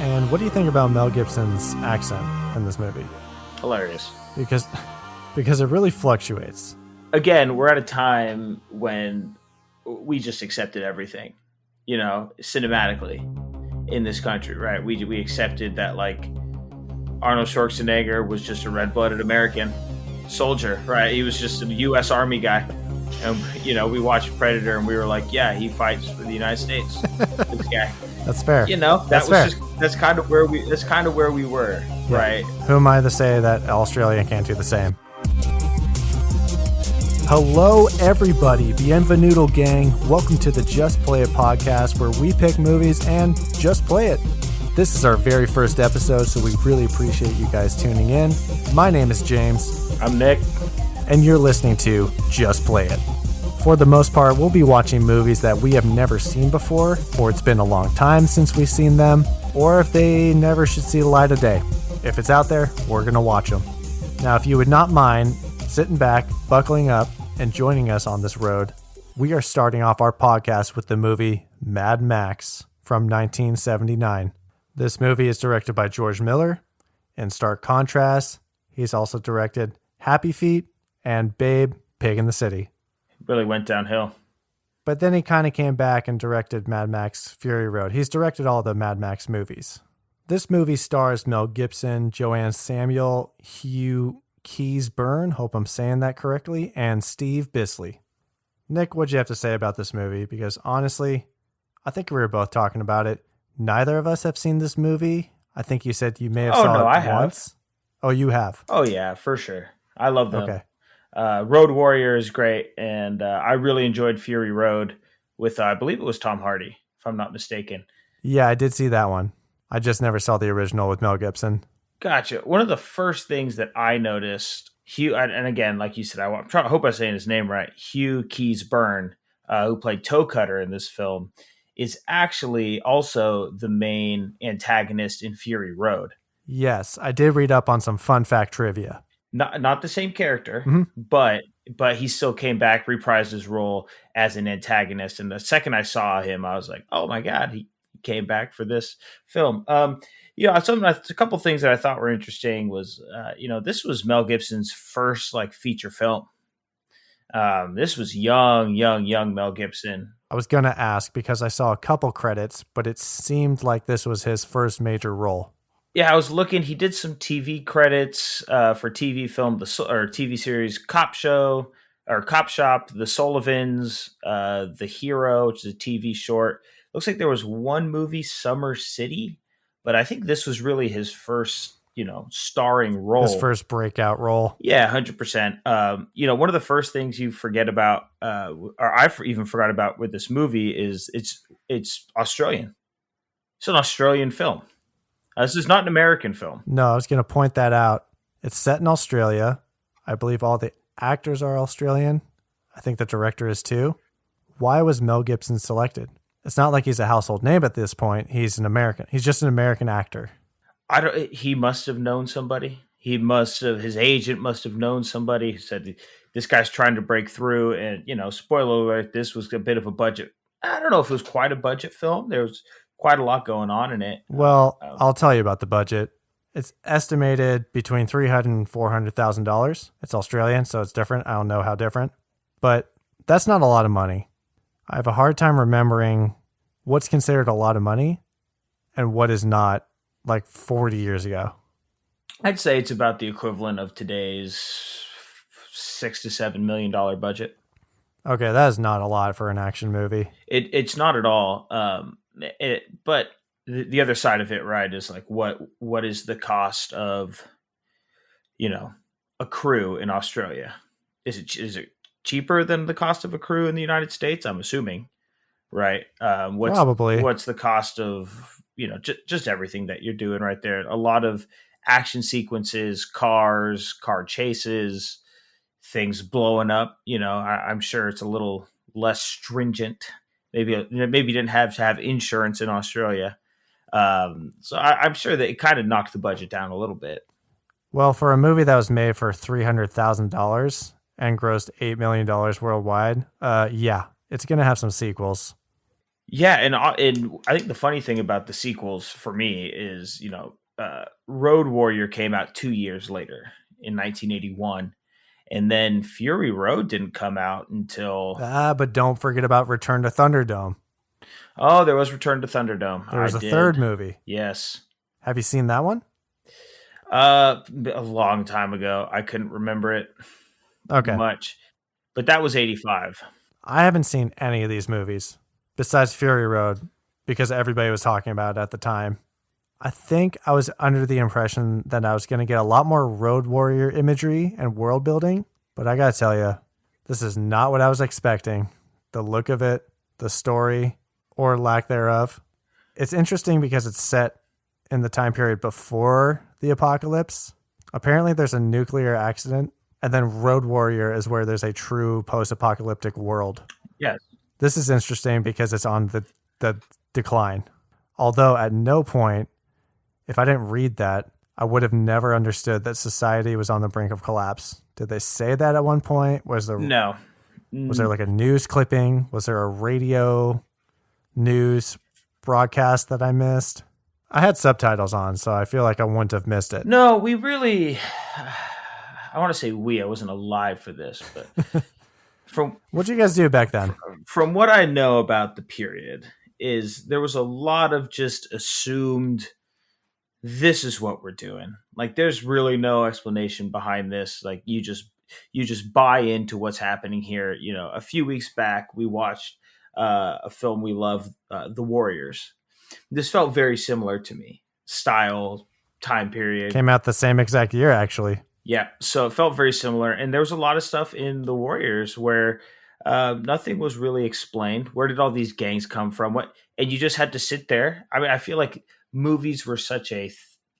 And what do you think about Mel Gibson's accent in this movie? Hilarious. Because it really fluctuates. Again, we're at a time when we just accepted everything, cinematically in this country, right? We accepted that, like, Arnold Schwarzenegger was just a red-blooded American soldier, right? He was just a U.S. Army guy. And, we watched Predator and we were like, yeah, he fights for the United States. This guy. That's fair. That's kind of where we were, yeah. Right? Who am I to say that Australia can't do the same? Hello, everybody. Bienvenido, gang. Welcome to the Just Play It podcast, where we pick movies and just play it. This is our very first episode, so we really appreciate you guys tuning in. My name is James. I'm Nick. And you're listening to Just Play It. For the most part, we'll be watching movies that we have never seen before, or it's been a long time since we've seen them, or if they never should see the light of day. If it's out there, we're going to watch them. Now, if you would not mind sitting back, buckling up, and joining us on this road, we are starting off our podcast with the movie Mad Max from 1979. This movie is directed by George Miller. In stark contrast, he's also directed Happy Feet and Babe, Pig in the City. Really went downhill. But then he kind of came back and directed Mad Max Fury Road. He's directed all the Mad Max movies. This movie stars Mel Gibson, Joanne Samuel, Hugh Keays-Byrne, hope I'm saying that correctly, and Steve Bisley. Nick, what'd you have to say about this movie? Because honestly, I think we were both talking about it. Neither of us have seen this movie. I think you said you may have saw it once. Have. Oh, you have? Oh, yeah, for sure. I love them. Okay. Road Warrior is great, and I really enjoyed Fury Road with, I believe it was Tom Hardy, if I'm not mistaken. Yeah, I did see that one. I just never saw the original with Mel Gibson. Gotcha. One of the first things that I noticed, Hugh, and again, like you said, I hope I'm saying his name right, Hugh Keays-Byrne, who played Toe Cutter in this film, is actually also the main antagonist in Fury Road. Yes, I did read up on some fun fact trivia. Not the same character, but he still came back, reprised his role as an antagonist. And the second I saw him, I was like, oh my God, he came back for this film. A couple things that I thought were interesting was, this was Mel Gibson's first feature film. This was young Mel Gibson. I was going to ask because I saw a couple credits, but it seemed like this was his first major role. Yeah, I was looking. He did some TV credits for TV film, or TV series Cop Shop, The Sullivans, The Hero, which is a TV short. Looks like there was one movie, Summer City, but I think this was really his first, starring role. His first breakout role. Yeah, 100%. One of the first things you forget about, or I even forgot about with this movie is it's Australian. It's an Australian film. This is not an American film. No, I was going to point that out. It's set in Australia. I believe all the actors are Australian. I think the director is too. Why was Mel Gibson selected? It's not like he's a household name at this point. He's an American. He's just an American actor. He must have known somebody. His agent must have known somebody who said, this guy's trying to break through. And, spoiler alert, this was a bit of a budget. I don't know if it was quite a budget film. There was quite a lot going on in it. Well, I'll tell you about the budget. It's estimated between $300,000 and $400,000. It's Australian, so it's different. I don't know how different, but that's not a lot of money. I have a hard time remembering what's considered a lot of money and what is not, like 40 years ago. I'd say it's about the equivalent of today's $6 to $7 million budget. Okay, that is not a lot for an action movie. It's not at all. But the other side of it, right, is like what is the cost of, a crew in Australia? Is it cheaper than the cost of a crew in the United States? I'm assuming, right? Probably. What's the cost of, just everything that you're doing right there? A lot of action sequences, car chases, things blowing up. I'm sure it's a little less stringent. Maybe you didn't have to have insurance in Australia. So I'm sure that it kind of knocked the budget down a little bit. Well, for a movie that was made for $300,000 and grossed $8 million worldwide, yeah, it's going to have some sequels. Yeah, and I think the funny thing about the sequels for me is, Road Warrior came out 2 years later in 1981, and then Fury Road didn't come out until But don't forget about Return to Thunderdome. there was Return to Thunderdome. There was I a did. third movie. Yes. Have you seen that one? A long time ago. I couldn't remember it Okay. much, but that was 85. I haven't seen any of these movies besides Fury Road because everybody was talking about it at the time. I think I was under the impression that I was going to get a lot more Road Warrior imagery and world building, but I got to tell you, this is not what I was expecting. The look of it, the story, or lack thereof. It's interesting because it's set in the time period before the apocalypse. Apparently there's a nuclear accident, and then Road Warrior is where there's a true post-apocalyptic world. Yes. This is interesting because it's on the decline. Although at no point, if I didn't read that, I would have never understood that society was on the brink of collapse. Did they say that at one point? No. Was there like a news clipping? Was there a radio news broadcast that I missed? I had subtitles on, so I feel like I wouldn't have missed it. No, we really. I want to say I wasn't alive for this, but What'd you guys do back then? From what I know about the period, is there was a lot of just assumed this is what we're doing. Like there's really no explanation behind this. Like you just buy into what's happening here. A few weeks back we watched a film we love, The Warriors. This felt very similar to me. Style, time period. Came out the same exact year, actually. Yeah, so it felt very similar. And there was a lot of stuff in The Warriors where nothing was really explained. Where did all these gangs come from? And you just had to sit there. I mean, I feel like movies were such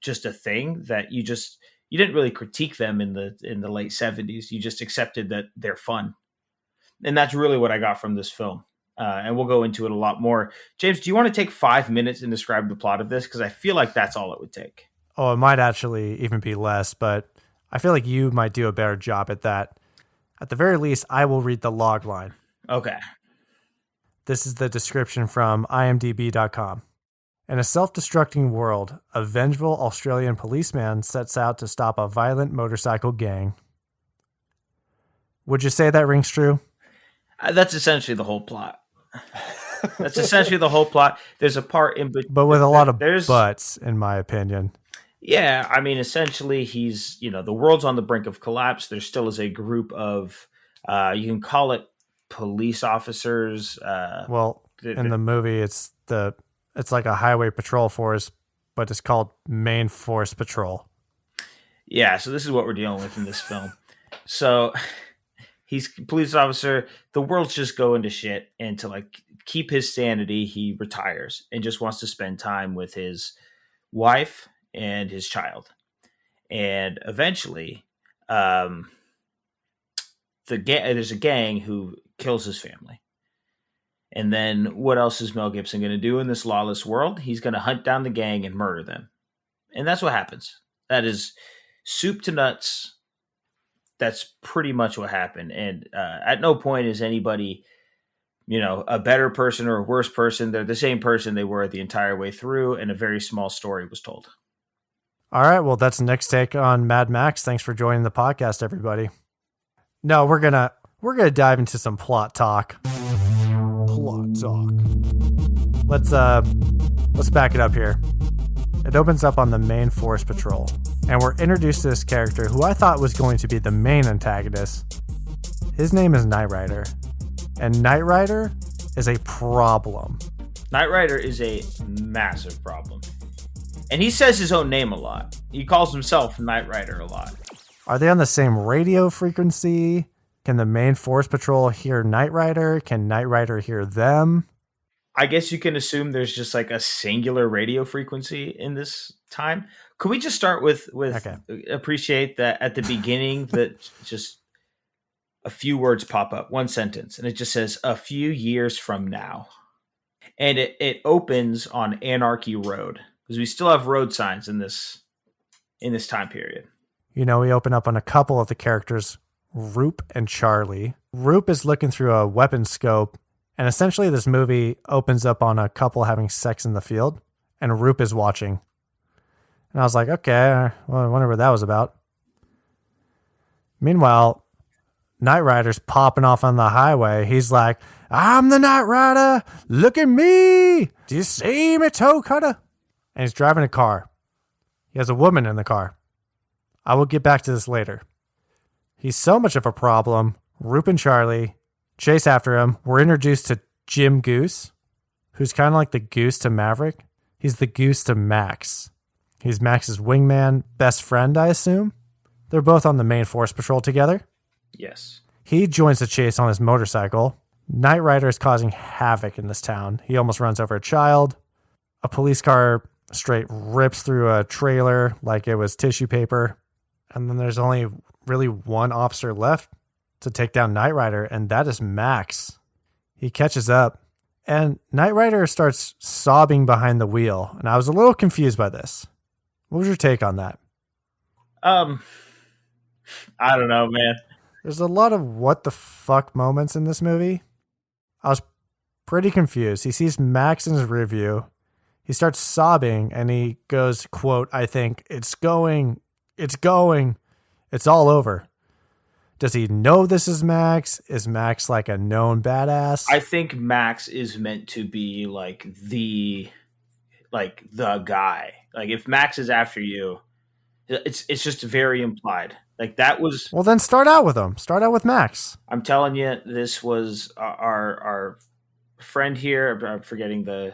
just a thing that you didn't really critique them in the late 70s. You just accepted that they're fun. And that's really what I got from this film. And we'll go into it a lot more. James, do you want to take 5 minutes and describe the plot of this? Because I feel like that's all it would take. Oh, it might actually even be less, but I feel like you might do a better job at that. At the very least, I will read the log line. Okay. This is the description from imdb.com. In a self-destructing world, a vengeful Australian policeman sets out to stop a violent motorcycle gang. Would you say that rings true? That's essentially the whole plot. That's essentially the whole plot. There's a part in between. But with a lot of buts, in my opinion. Yeah, I mean, essentially, the world's on the brink of collapse. There still is a group of, you can call it police officers. In the movie, it's like a highway patrol force, but it's called Main Force Patrol. Yeah, so this is what we're dealing with in this film. So he's a police officer. The world's just going to shit, and to keep his sanity, he retires and just wants to spend time with his wife and his child. And eventually, there's a gang who kills his family. And then what else is Mel Gibson going to do in this lawless world? He's going to hunt down the gang and murder them. And that's what happens. That is soup to nuts. That's pretty much what happened. And at no point is anybody, a better person or a worse person. They're the same person they were the entire way through, and a very small story was told. All right, well, that's Nick's take on Mad Max. Thanks for joining the podcast, everybody. No, we're gonna dive into some plot talk. Plot talk. Let's back it up here. It opens up on the Main Force Patrol, and we're introduced to this character who I thought was going to be the main antagonist. His name is Knight Rider, and Knight Rider is a problem. Knight Rider is a massive problem. And he says his own name a lot. He calls himself Knight Rider a lot. Are they on the same radio frequency? Can the Main Force Patrol hear Knight Rider? Can Knight Rider hear them? I guess you can assume there's just a singular radio frequency in this time. Could we just start with okay. Appreciate that at the beginning that just a few words pop up, one sentence, and it just says a few years from now. And it opens on Anarchy Road, because we still have road signs in this time period. We open up on a couple of the characters, Roop and Charlie. Roop is looking through a weapon scope And essentially, this movie opens up on a couple having sex in the field, and Roop is watching. And I was like, okay, well, I wonder what that was about. Meanwhile, Knight Rider's popping off on the highway. He's like, I'm the Knight Rider. Look at me. Do you see me, toe cutter? And he's driving a car. He has a woman in the car. I will get back to this later. He's so much of a problem. Roop and Charlie chase after him. We're introduced to Jim Goose, who's kind of like the Goose to Maverick. He's the Goose to Max. He's Max's wingman, best friend, I assume. They're both on the main force patrol together. Yes. He joins the chase on his motorcycle. Knight Rider is causing havoc in this town. He almost runs over a child. A police car straight rips through a trailer like it was tissue paper. And then there's only really one officer left to take down Knight Rider, and that is Max. He catches up, and Knight Rider starts sobbing behind the wheel, and I was a little confused by this. What was your take on that? I don't know, man. There's a lot of what the fuck moments in this movie. I was pretty confused. He sees Max in his rear view. He starts sobbing, and he goes, quote, I think, it's going, it's all over. Does he know this is Max? Is Max like a known badass? I think Max is meant to be like the guy. Like if Max is after you, it's just very implied. Like that was. Well, then start out with him. Start out with Max. I'm telling you, this was our friend here. I'm forgetting the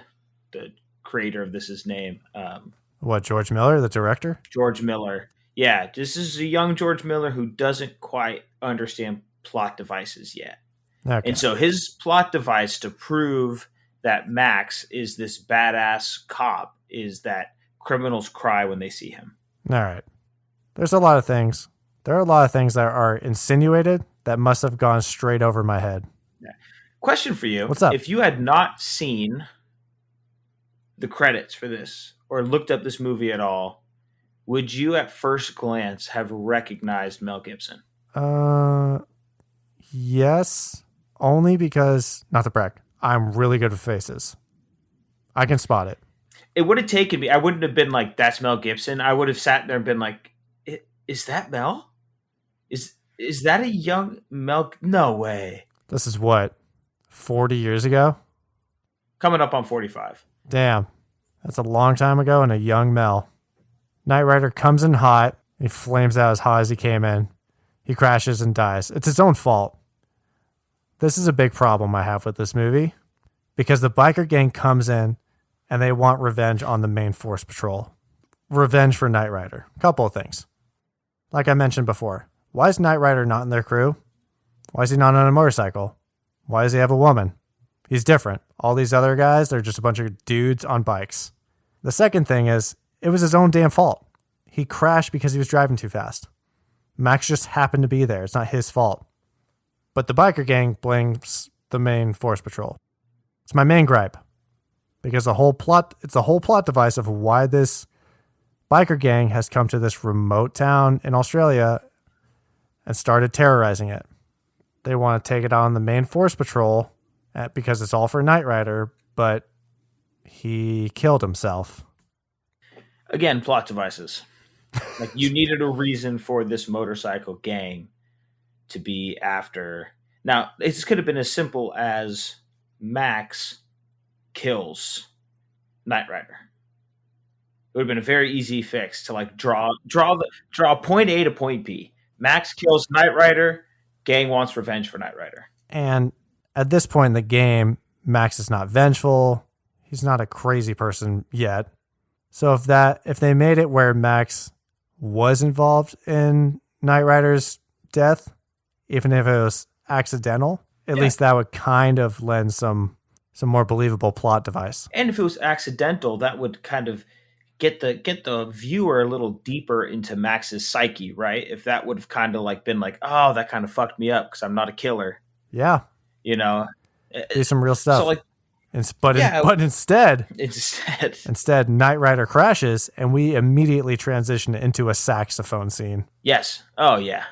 creator of this' name. What, George Miller, the director? George Miller. Yeah, this is a young George Miller who doesn't quite understand plot devices yet. Okay. And so his plot device to prove that Max is this badass cop is that criminals cry when they see him. All right. There's a lot of things. There are a lot of things that are insinuated that must have gone straight over my head. Yeah. Question for you. What's up? If you had not seen the credits for this or looked up this movie at all, would you at first glance have recognized Mel Gibson? Yes, only because, not to brag, I'm really good with faces. I can spot it. It would have taken me, I wouldn't have been like, that's Mel Gibson. I would have sat there and been like, is that Mel? Is that a young Mel? No way. This is what, 40 years ago? Coming up on 45. Damn, that's a long time ago and a young Mel. Knight Rider comes in hot. He flames out as hot as he came in. He crashes and dies. It's his own fault. This is a big problem I have with this movie because the biker gang comes in and they want revenge on the main force patrol. Revenge for Knight Rider. A couple of things. Like I mentioned before, why is Knight Rider not in their crew? Why is he not on a motorcycle? Why does he have a woman? He's different. All these other guys, they're just a bunch of dudes on bikes. The second thing is, it was his own damn fault. He crashed because he was driving too fast. Max just happened to be there. It's not his fault. But the biker gang blames the main force patrol. It's my main gripe. Because it's the whole plot device of why this biker gang has come to this remote town in Australia and started terrorizing it. They want to take it on the main force patrol because it's all for Knight Rider, but he killed himself. Again, plot devices. Like you needed a reason for this motorcycle gang to be after. Now, this could have been as simple as Max kills Knight Rider. It would have been a very easy fix to like draw point A to point B. Max kills Knight Rider. Gang wants revenge for Knight Rider. And at this point in the game, Max is not vengeful. He's not a crazy person yet. So if they made it where Max was involved in Knight Rider's death, even if it was accidental, at least that would kind of lend some more believable plot device. And if it was accidental, that would kind of get the viewer a little deeper into Max's psyche, right? If that would have kind of like been like, oh, that kind of fucked me up because I'm not a killer. Yeah. You know? Do some real stuff. So like, but instead, Knight Rider crashes, and we immediately transition into a saxophone scene. Yes. Oh, yeah.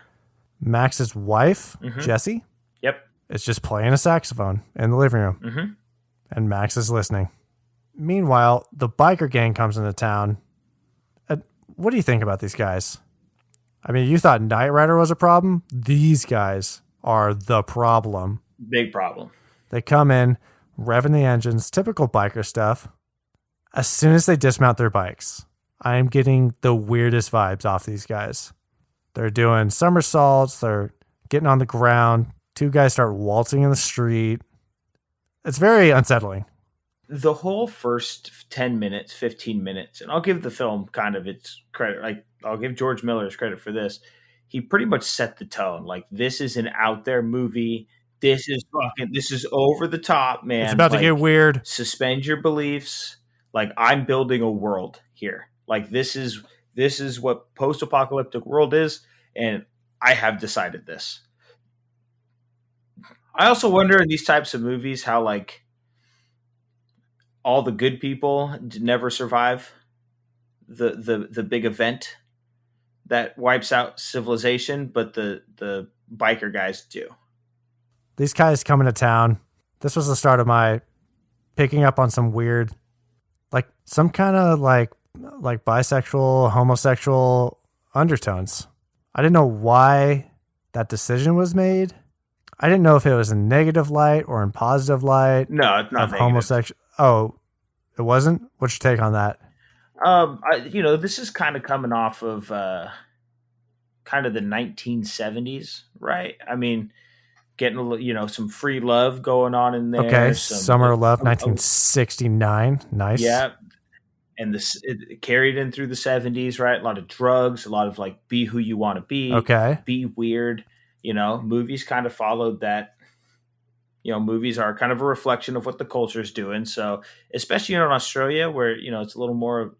Max's wife, Jessie. Yep. is just playing a saxophone in the living room. Mm-hmm. And Max is listening. Meanwhile, the biker gang comes into town. What do you think about these guys? I mean, you thought Knight Rider was a problem? These guys are the problem. Big problem. They come in, revving the engines, typical biker stuff. As soon as they dismount their bikes, I am getting the weirdest vibes off these guys. They're doing somersaults. They're getting on the ground. Two guys start waltzing in the street. It's very unsettling. The whole first 10 minutes, 15 minutes, and I'll give the film kind of its credit. Like, I'll give George Miller's credit for this. He pretty much set the tone. Like, this is an out there movie. This is over the top, man. It's about to get weird. Suspend your beliefs. Like, I'm building a world here. Like, this is what post-apocalyptic world is, and I have decided this. I also wonder in these types of movies how, like, all the good people never survive the big event that wipes out civilization, but the biker guys do. These guys come into town. This was the start of my picking up on some weird, like some kind of like bisexual, homosexual undertones. I didn't know why that decision was made. I didn't know if it was in negative light or in positive light. No, it's not homosexual. Oh, it wasn't? What's your take on that? This is kind of coming off of kind of the 1970s, right? I mean, getting some free love going on in there. Okay, Summer of Love, 1969. Nice. Yeah, and it carried in through the 70s, right? A lot of drugs, a lot of like be who you want to be. Okay. Be weird. Movies kind of followed that. Movies are kind of a reflection of what the culture is doing. So, especially in Australia, where it's a little more,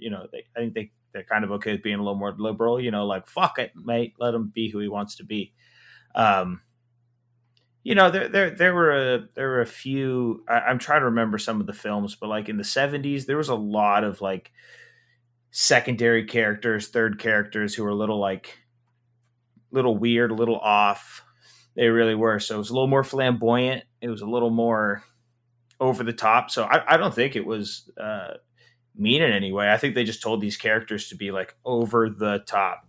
I think they're kind of okay with being a little more liberal. Like fuck it, mate, let him be who he wants to be. There were a few. I'm trying to remember some of the films, but like in the 70s, there was a lot of like secondary characters, third characters who were a little weird, a little off. They really were. So it was a little more flamboyant. It was a little more over the top. So I don't think it was mean in any way. I think they just told these characters to be like over the top.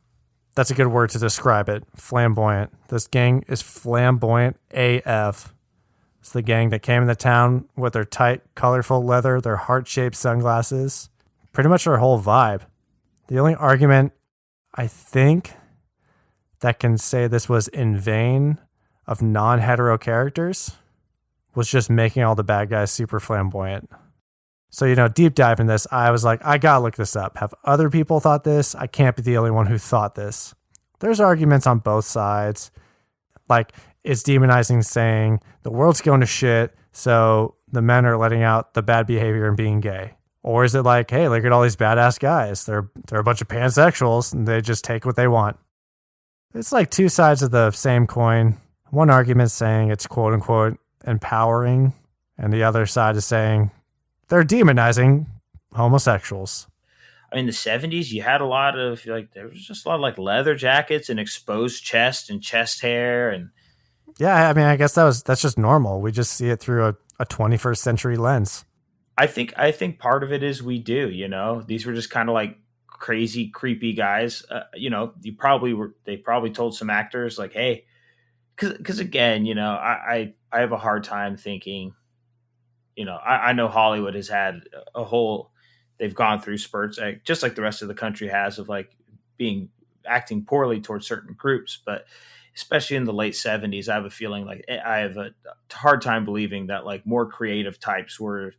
That's a good word to describe it. Flamboyant. This gang is flamboyant AF. It's the gang that came into town with their tight, colorful leather, their heart-shaped sunglasses. Pretty much their whole vibe. The only argument I think that can say this was in vain of non-hetero characters was just making all the bad guys super flamboyant. So, deep dive in this, I was like, I gotta look this up. Have other people thought this? I can't be the only one who thought this. There's arguments on both sides. Like, is demonizing saying the world's going to shit, so the men are letting out the bad behavior and being gay? Or is it like, hey, look at all these badass guys. They're a bunch of pansexuals and they just take what they want. It's like two sides of the same coin. One argument saying it's quote unquote empowering, and the other side is saying they're demonizing homosexuals. I mean, the 70s, you had a lot of there was just a lot of like leather jackets and exposed chest and chest hair, and yeah, I mean, I guess that's just normal. We just see it through a 21st century lens. I think part of it is we do. These were just kind of like crazy, creepy guys. They probably told some actors like, hey, because again, I have a hard time thinking. I know Hollywood has had they've gone through spurts, just like the rest of the country has, of like acting poorly towards certain groups. But especially in the late 70s, I have a feeling like I have a hard time believing that like more creative types were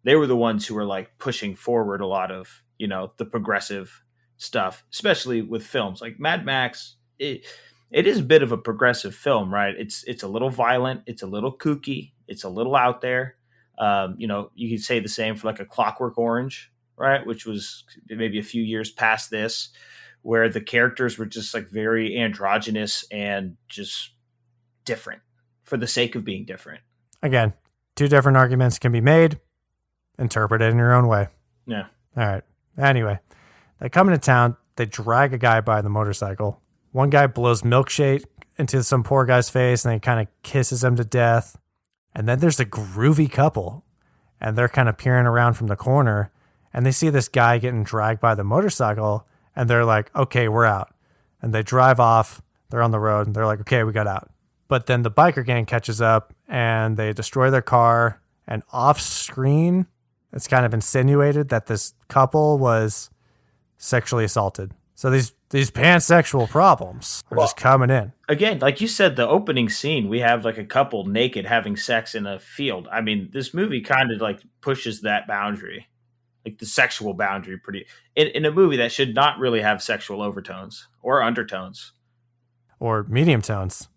the ones who were like pushing forward a lot of, the progressive stuff, especially with films like Mad Max. It is a bit of a progressive film, right? It's a little violent. It's a little kooky. It's a little out there. You could say the same for like a Clockwork Orange, right? Which was maybe a few years past this, where the characters were just like very androgynous and just different for the sake of being different. Again, two different arguments can be made. Interpret it in your own way. Yeah. All right. Anyway, they come into town. They drag a guy by the motorcycle. One guy blows milkshake into some poor guy's face and he kind of kisses him to death. And then there's a groovy couple and they're kind of peering around from the corner and they see this guy getting dragged by the motorcycle and they're like, okay, we're out. And they drive off. They're on the road and they're like, okay, we got out. But then the biker gang catches up and they destroy their car, and off screen, it's kind of insinuated that this couple was sexually assaulted. So these pansexual problems are just coming in. Again, like you said, the opening scene, we have like a couple naked having sex in a field. I mean, this movie kind of like pushes that boundary, like the sexual boundary pretty in a movie that should not really have sexual overtones or undertones. Or medium tones.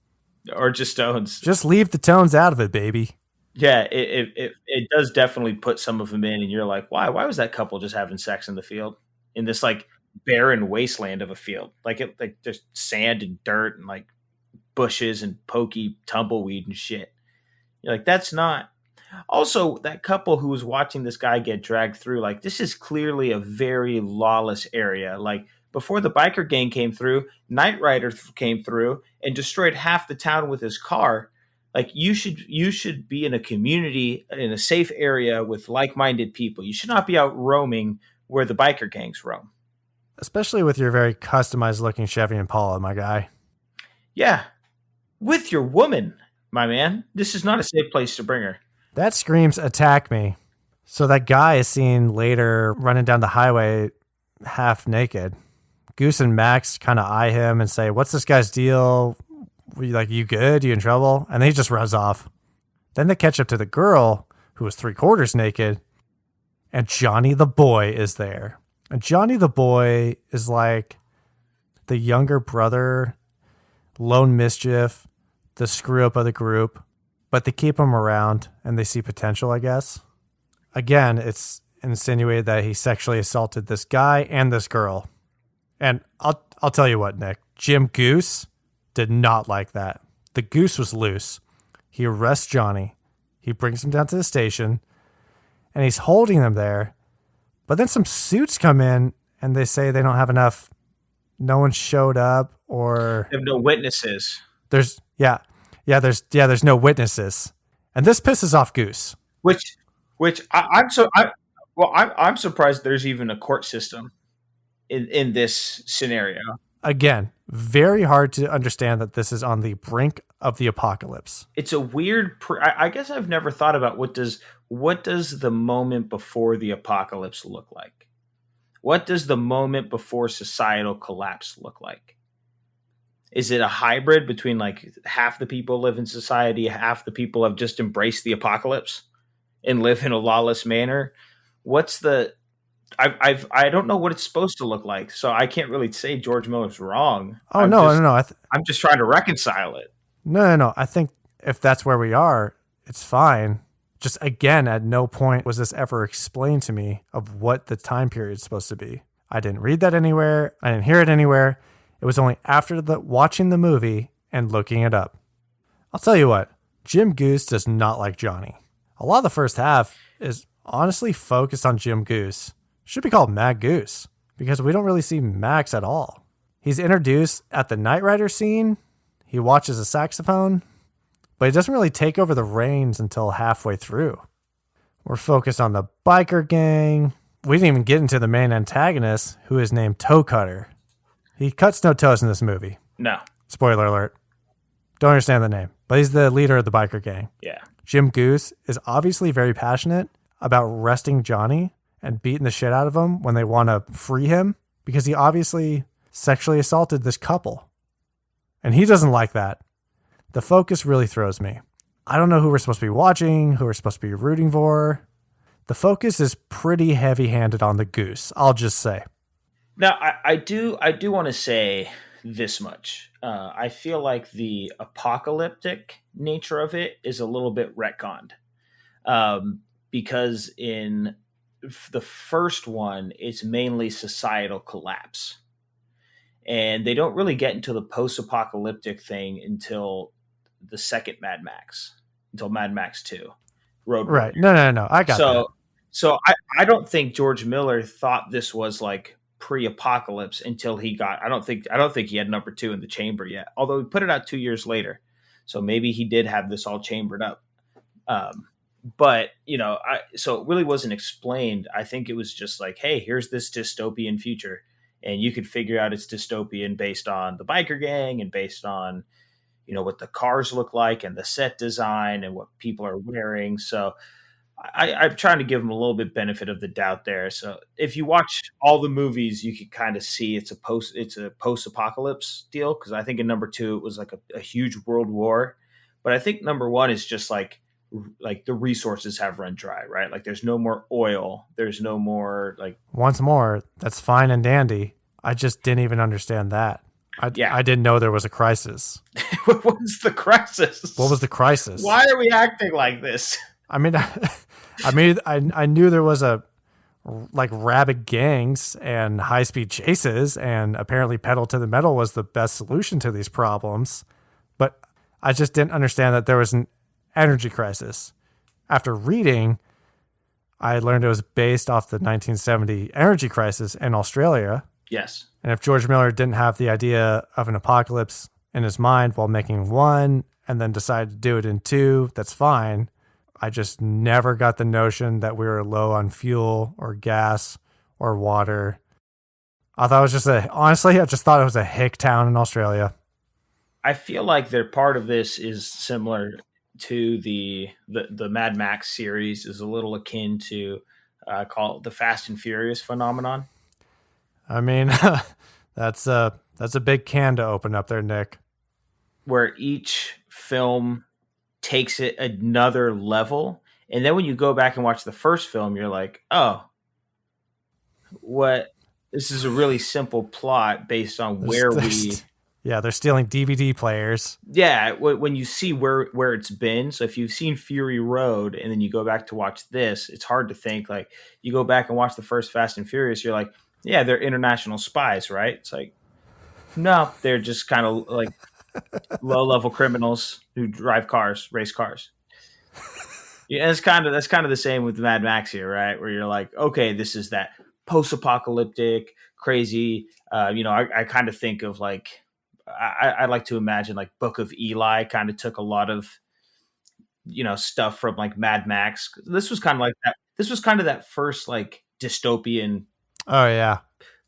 Or just tones. Just leave the tones out of it, baby. Yeah, it does definitely put some of them in, and you're like, why? Why was that couple just having sex in the field? In this like barren wasteland of a field. Like there's sand and dirt and like bushes and pokey tumbleweed and shit. You're like, that's not. Also, that couple who was watching this guy get dragged through, like, this is clearly a very lawless area. Like, before the biker gang came through, Knight Rider came through and destroyed half the town with his car. Like, you should be in a community, in a safe area with like-minded people. You should not be out roaming where the biker gangs roam. Especially with your very customized looking Chevy Impala, my guy. Yeah. With your woman, my man. This is not a safe place to bring her. That screams attack me. So that guy is seen later running down the highway half naked. Goose and Max kind of eye him and say, what's this guy's deal? You good? You in trouble? And then he just runs off. Then they catch up to the girl who was 3/4 naked. And Johnny the boy is there. And Johnny the boy is like the younger brother, lone mischief, the screw up of the group. But they keep him around and they see potential, I guess. Again, it's insinuated that he sexually assaulted this guy and this girl. And I'll tell you what, Nick. Jim Goose did not like that. The goose was loose. He arrests Johnny. He brings him down to the station. And he's holding them there. But then some suits come in and they say they don't have enough. No one showed up or... They have no witnesses. There's no witnesses. And this pisses off Goose. I'm surprised there's even a court system in this scenario. Again, very hard to understand that this is on the brink of the apocalypse. It's a weird. I guess I've never thought about what does the moment before the apocalypse look like? What does the moment before societal collapse look like? Is it a hybrid between like half the people live in society, half the people have just embraced the apocalypse and live in a lawless manner? What's the... I don't know what it's supposed to look like, so I can't really say George Miller's wrong. No. I'm just trying to reconcile it. No. I think if that's where we are, it's fine. Just again, at no point was this ever explained to me of what the time period is supposed to be. I didn't read that anywhere. I didn't hear it anywhere. It was only after watching the movie and looking it up. I'll tell you what, Jim Goose does not like Johnny. A lot of the first half is honestly focused on Jim Goose. Should be called Mad Goose because we don't really see Max at all. He's introduced at the Knight Rider scene. He watches a saxophone, but he doesn't really take over the reins until halfway through. We're focused on the biker gang. We didn't even get into the main antagonist, who is named Toe Cutter. He cuts no toes in this movie. No. Spoiler alert. Don't understand the name, but he's the leader of the biker gang. Yeah. Jim Goose is obviously very passionate about arresting Johnny and beating the shit out of him when they want to free him because he obviously sexually assaulted this couple. And he doesn't like that. The focus really throws me. I don't know who we're supposed to be watching, who we're supposed to be rooting for. The focus is pretty heavy-handed on the goose, I'll just say. Now, I do want to say this much. I feel like the apocalyptic nature of it is a little bit retconned. Because in the first one, it's mainly societal collapse. And they don't really get into the post-apocalyptic thing until the second Mad Max, until Mad Max 2. Road Right. Warrior. No. I got that. So I don't think George Miller thought this was like pre-apocalypse until he got. I don't think he had number 2 in the chamber yet. Although he put it out 2 years later, so maybe he did have this all chambered up. But so it really wasn't explained. I think it was just like, hey, here's this dystopian future, and you could figure out it's dystopian based on the biker gang and based on what the cars look like and the set design and what people are wearing. So I'm trying to give them a little bit benefit of the doubt there. So if you watch all the movies, you can kind of see it's a post-apocalypse deal. Because I think in number 2 it was like a huge world war, but I think number 1 is just like the resources have run dry, right? Like there's no more oil, there's no more like. Once more, that's fine and dandy. I just didn't even understand that. I didn't know there was a crisis. What was the crisis? What was the crisis? Why are we acting like this? I mean, I knew there was like rabid gangs and high-speed chases, and apparently pedal to the metal was the best solution to these problems. But I just didn't understand that there was an energy crisis. After reading, I learned it was based off the 1970 energy crisis in Australia. Yes. And if George Miller didn't have the idea of an apocalypse in his mind while making 1 and then decided to do it in 2, that's fine. I just never got the notion that we were low on fuel or gas or water. I thought it was honestly, I just thought it was a hick town in Australia. I feel like part of this is similar to the Mad Max series, is a little akin to call it the Fast and Furious phenomenon. I mean, that's a big can to open up there, Nick. Where each film takes it another level, and then when you go back and watch the first film, you're like, oh, what? This is a really simple plot based on they're stealing DVD players. Yeah, when you see where it's been. So if you've seen Fury Road and then you go back to watch this, it's hard to think. Like, you go back and watch the first Fast and Furious, you're like, yeah, they're international spies, right? It's like, no, they're just kind of like low-level criminals who drive cars, race cars. Yeah, that's kind of the same with Mad Max here, right? Where you're like, okay, this is that post-apocalyptic, crazy. I kind of think of like, I like to imagine like Book of Eli kind of took a lot of, stuff from like Mad Max. This was kind of like that. This was kind of that first like dystopian. Oh yeah.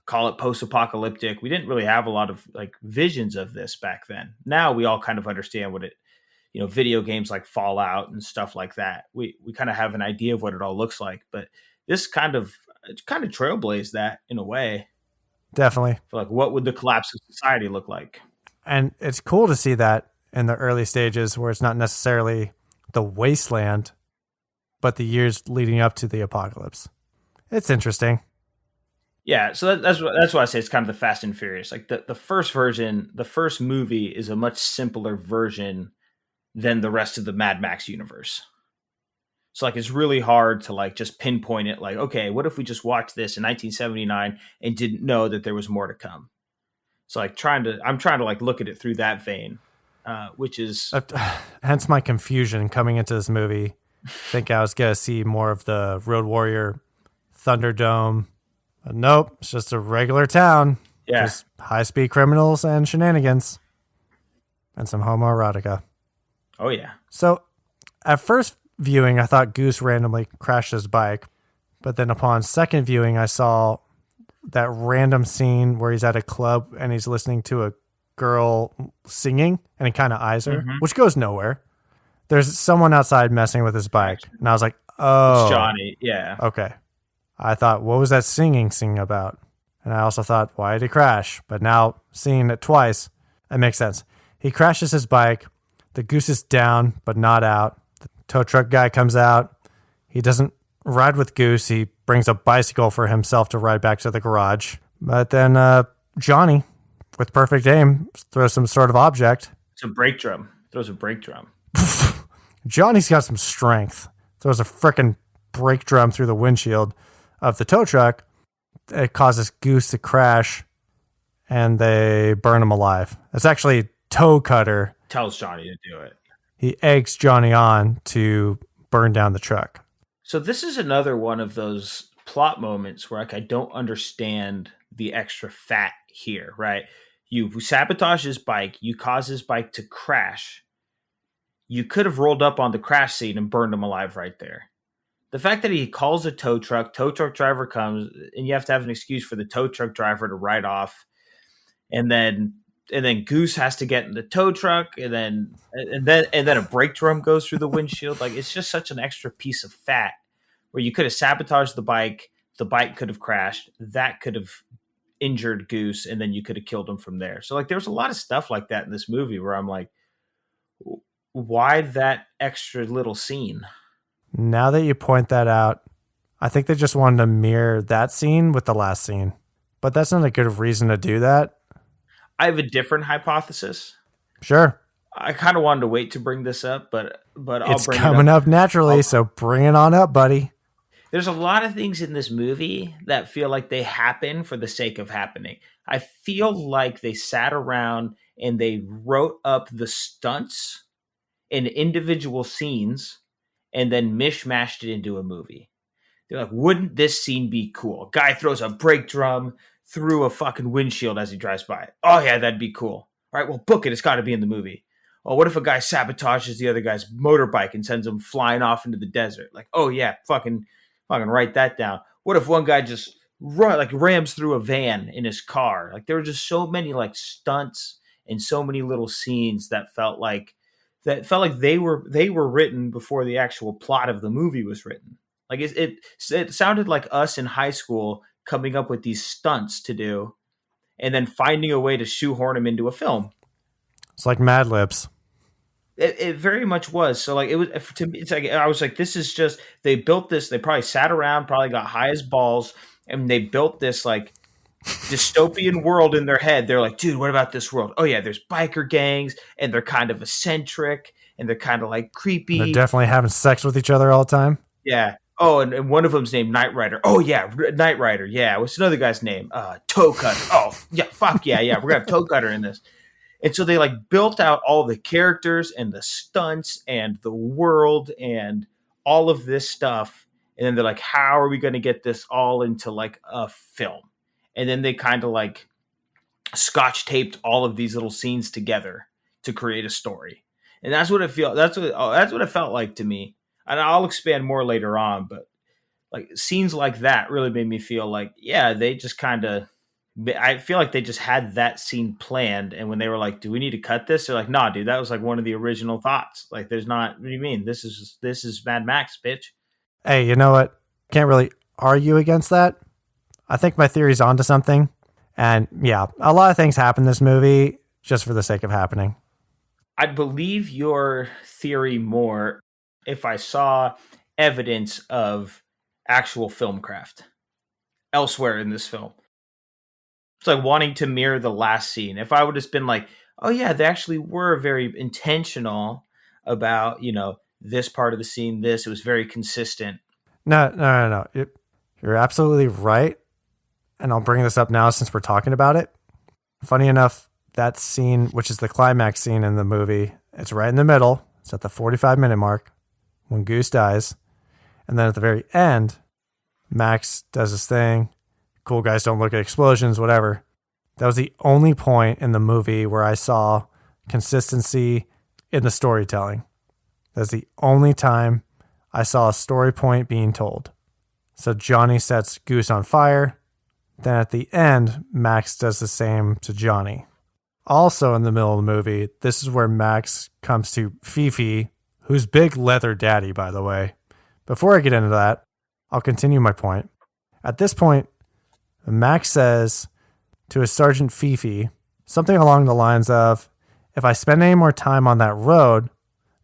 Call it post-apocalyptic. We didn't really have a lot of like visions of this back then. Now we all kind of understand what it, video games like Fallout and stuff like that. We kind of have an idea of what it all looks like, but this kind of trailblazed that in a way. Definitely. For like, what would the collapse of society look like? And it's cool to see that in the early stages where it's not necessarily the wasteland, but the years leading up to the apocalypse. It's interesting. Yeah, so that's why I say it's kind of the Fast and Furious. Like the first version, the first movie is a much simpler version than the rest of the Mad Max universe. So like it's really hard to like just pinpoint it. Like, okay, what if we just watched this in 1979 and didn't know that there was more to come? So like I'm trying to like look at it through that vein, which is hence my confusion coming into this movie. Think I was gonna see more of the Road Warrior, Thunderdome. Nope, it's just a regular town. Yeah. Just high-speed criminals and shenanigans. And some homoerotica. Oh, yeah. So, at first viewing, I thought Goose randomly crashed his bike. But then upon second viewing, I saw that random scene where he's at a club and he's listening to a girl singing and he kind of eyes her, which goes nowhere. There's someone outside messing with his bike. And I was like, oh. It's Johnny, yeah. Okay. I thought, what was that singing about? And I also thought, why did he crash? But now, seeing it twice, it makes sense. He crashes his bike. The Goose is down, but not out. The tow truck guy comes out. He doesn't ride with Goose. He brings a bicycle for himself to ride back to the garage. But then Johnny, with perfect aim, throws some sort of object. It's a brake drum. Throws a brake drum. Johnny's got some strength. Throws a frickin' brake drum through the windshield of the tow truck. It causes Goose to crash, and they burn him alive. It's actually Toe Cutter. Tells Johnny to do it. He eggs Johnny on to burn down the truck. So this is another one of those plot moments where like I don't understand the extra fat here, right? You sabotage his bike, you cause his bike to crash. You could have rolled up on the crash scene and burned him alive right there. The fact that he calls a tow truck driver comes, and you have to have an excuse for the tow truck driver to ride off, and then Goose has to get in the tow truck, and then a brake drum goes through the windshield. Like, it's just such an extra piece of fat where you could have sabotaged the bike could have crashed, that could have injured Goose, and then you could have killed him from there. So like, there's a lot of stuff like that in this movie where I'm like, why that extra little scene? Now that you point that out, I think they just wanted to mirror that scene with the last scene. But that's not a good reason to do that. I have a different hypothesis. Sure. I kind of wanted to wait to bring this up, but it's coming up naturally, so bring it on up, buddy. There's a lot of things in this movie that feel like they happen for the sake of happening. I feel like they sat around and they wrote up the stunts in individual scenes and then mishmashed it into a movie. They're like, wouldn't this scene be cool? Guy throws a brake drum through a fucking windshield as he drives by. Oh yeah, that'd be cool. All right, well, book it. It's got to be in the movie. Oh, what if a guy sabotages the other guy's motorbike and sends him flying off into the desert? Like, oh yeah, fucking write that down. What if one guy just rams through a van in his car? Like, there were just so many like stunts and so many little scenes that felt like they were written before the actual plot of the movie was written. Like, it sounded like us in high school coming up with these stunts to do and then finding a way to shoehorn them into a film. It's like Mad Libs. It very much was. So like, it was, to me, it's like, I was like, this is just, they built this, they probably sat around, probably got high as balls, and they built this like dystopian world in their head. They're like, dude, what about this world? Oh yeah, there's biker gangs, and they're kind of eccentric, and they're kind of like creepy. They're definitely having sex with each other all the time. Yeah. Oh, and one of them's named Knight Rider. Oh yeah, Knight Rider. Yeah. What's another guy's name? Toe Cutter. Oh yeah, fuck yeah. We're gonna have Toe Cutter in this. And so they like built out all the characters and the stunts and the world and all of this stuff. And then they're like, how are we going to get this all into like a film? And then they kind of like scotch taped all of these little scenes together to create a story. And that's what it that's what it felt like to me. And I'll expand more later on, but like scenes like that really made me feel like, yeah, they just kind of, I feel like they just had that scene planned, and when they were like, do we need to cut this? They're like, nah, dude, that was like one of the original thoughts. Like, there's not, what do you mean? This is Mad Max, bitch. Hey, you know what? Can't really argue against that. I think my theory's onto something. And yeah, a lot of things happen in this movie just for the sake of happening. I'd believe your theory more if I saw evidence of actual film craft elsewhere in this film. It's like wanting to mirror the last scene. If I would have just been like, oh yeah, they actually were very intentional about, this part of the scene, it was very consistent. No. You're absolutely right. And I'll bring this up now since we're talking about it. Funny enough, that scene, which is the climax scene in the movie, it's right in the middle. It's at the 45-minute mark when Goose dies. And then at the very end, Max does his thing. Cool guys don't look at explosions, whatever. That was the only point in the movie where I saw consistency in the storytelling. That's the only time I saw a story point being told. So Johnny sets Goose on fire. Then at the end, Max does the same to Johnny. Also in the middle of the movie, this is where Max comes to Fifi, who's big leather daddy, by the way. Before I get into that, I'll continue my point. At this point, Max says to his Sergeant Fifi something along the lines of, if I spend any more time on that road,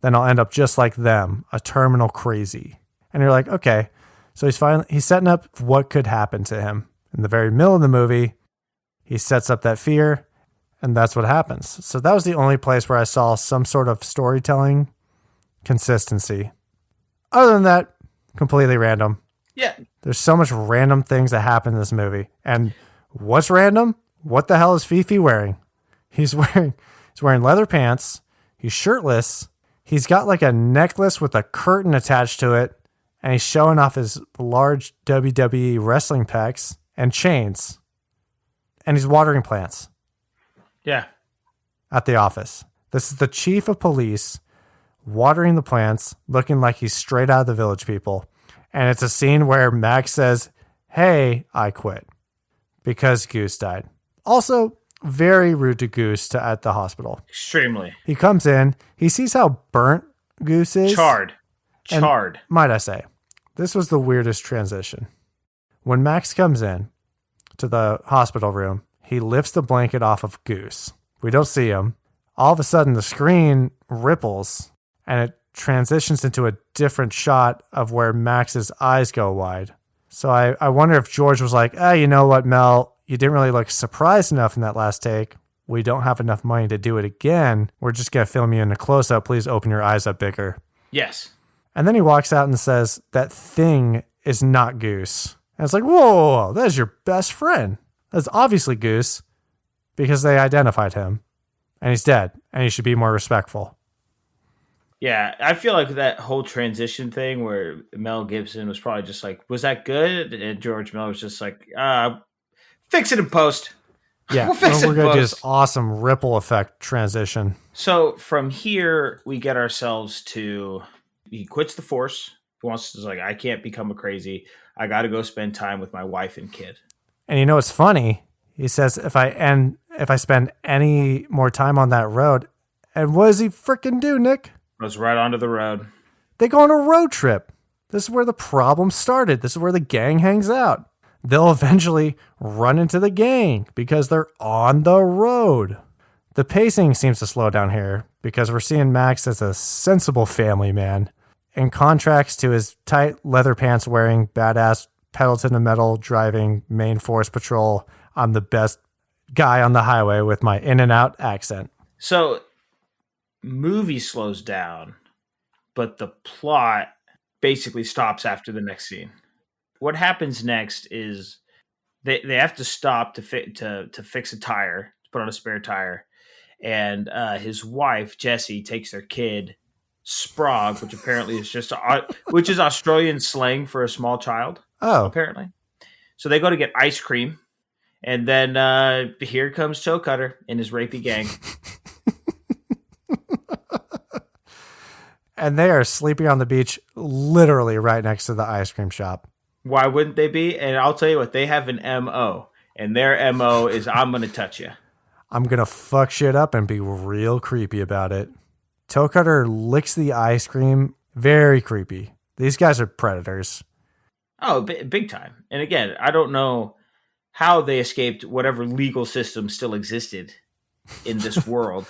then I'll end up just like them, a terminal crazy. And you're like, okay. So he's setting up what could happen to him. In the very middle of the movie, he sets up that fear, and that's what happens. So that was the only place where I saw some sort of storytelling consistency. Other than that, completely random. Yeah. There's so much random things that happen in this movie. And what's random? What the hell is Fifi wearing? He's wearing leather pants. He's shirtless. He's got like a necklace with a curtain attached to it. And he's showing off his large WWE wrestling pecs and chains. and he's watering plants Yeah. at the office. This is the chief of police watering the plants, looking like he's straight out of the Village People. And it's a scene where Max says, "Hey, I quit," because Goose died. Also, very rude to Goose at the hospital. Extremely. He comes in, he sees how burnt Goose is. Charred. And might I say, this was the weirdest transition. When Max comes in to the hospital room, he lifts the blanket off of Goose. We don't see him. All of a sudden, the screen ripples and it transitions into a different shot of where Max's eyes go wide. So I wonder if George was like, you know what, Mel? You didn't really look surprised enough in that last take. We don't have enough money to do it again. We're just going to film you in a close-up. Please open your eyes up bigger. Yes. And then he walks out and says, that thing is not Goose. And it's like, whoa, that is your best friend. That's obviously Goose because they identified him. And he's dead. And he should be more respectful. Yeah, I feel like that whole transition thing where Mel Gibson was probably just like, was that good? And George Miller was just like, fix it in post. Yeah, we're going to do this awesome ripple effect transition. So from here, we get ourselves to, he quits the force. He wants to, like, I can't become a crazy. I got to go spend time with my wife and kid. And you know what's funny? He says, if I spend any more time on that road, and what does he freaking do, Nick? Goes right onto the road. They go on a road trip. This is where the problem started. This is where the gang hangs out. They'll eventually run into the gang because they're on the road. The pacing seems to slow down here because we're seeing Max as a sensible family man in contrast to his tight leather pants wearing, badass pedal to the metal driving Main Force Patrol. I'm the best guy on the highway with my in and out accent. So movie slows down, but the plot basically stops after the next scene. What happens next is they have to stop to fix a tire, to put on a spare tire, and his wife Jessie takes their kid Sprague, which apparently is which is Australian slang for a small child. Oh, apparently. So they go to get ice cream, and then here comes Toe Cutter and his rapey gang. And they are sleeping on the beach, literally right next to the ice cream shop. Why wouldn't they be? And I'll tell you what, they have an MO. And their MO is, I'm going to touch you. I'm going to fuck shit up and be real creepy about it. Toe Cutter licks the ice cream. Very creepy. These guys are predators. Oh, big time. And again, I don't know how they escaped whatever legal system still existed in this world.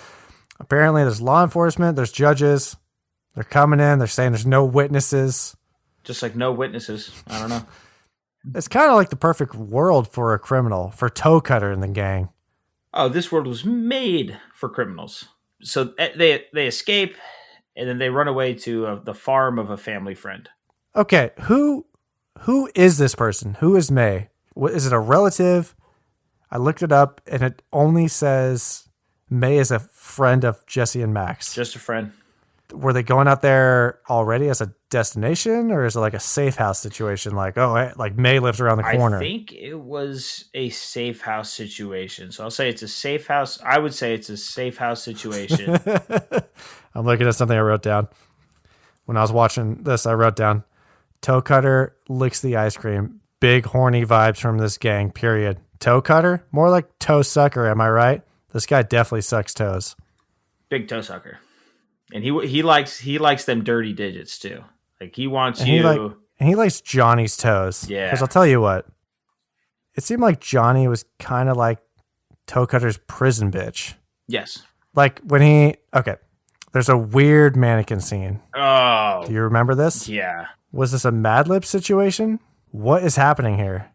Apparently there's law enforcement, there's judges. They're coming in. They're saying there's no witnesses. Just like no witnesses. I don't know. It's kind of like the perfect world for a criminal, for Toe Cutter and the gang. Oh, this world was made for criminals. So they escape, and then they run away to the farm of a family friend. Okay, who is this person? Who is May? Is it a relative? I looked it up, and it only says May is a friend of Jesse and Max. Just a friend. Were they going out there already as a destination, or is it like a safe house situation? Like, like May lives around the corner. I think it was a safe house situation. So I'll say it's a safe house. I would say it's a safe house situation. I'm looking at something I wrote down. When I was watching this, I wrote down, Toe Cutter licks the ice cream. Big horny vibes from this gang, period. Toe Cutter? More like toe sucker, am I right? This guy definitely sucks toes. Big toe sucker. And he likes them dirty digits too. Like he wants and he likes Johnny's toes. Yeah. Because I'll tell you what, it seemed like Johnny was kind of like Toe Cutter's prison bitch. Yes. Like there's a weird mannequin scene. Oh. Do you remember this? Yeah. Was this a Mad Lib situation? What is happening here?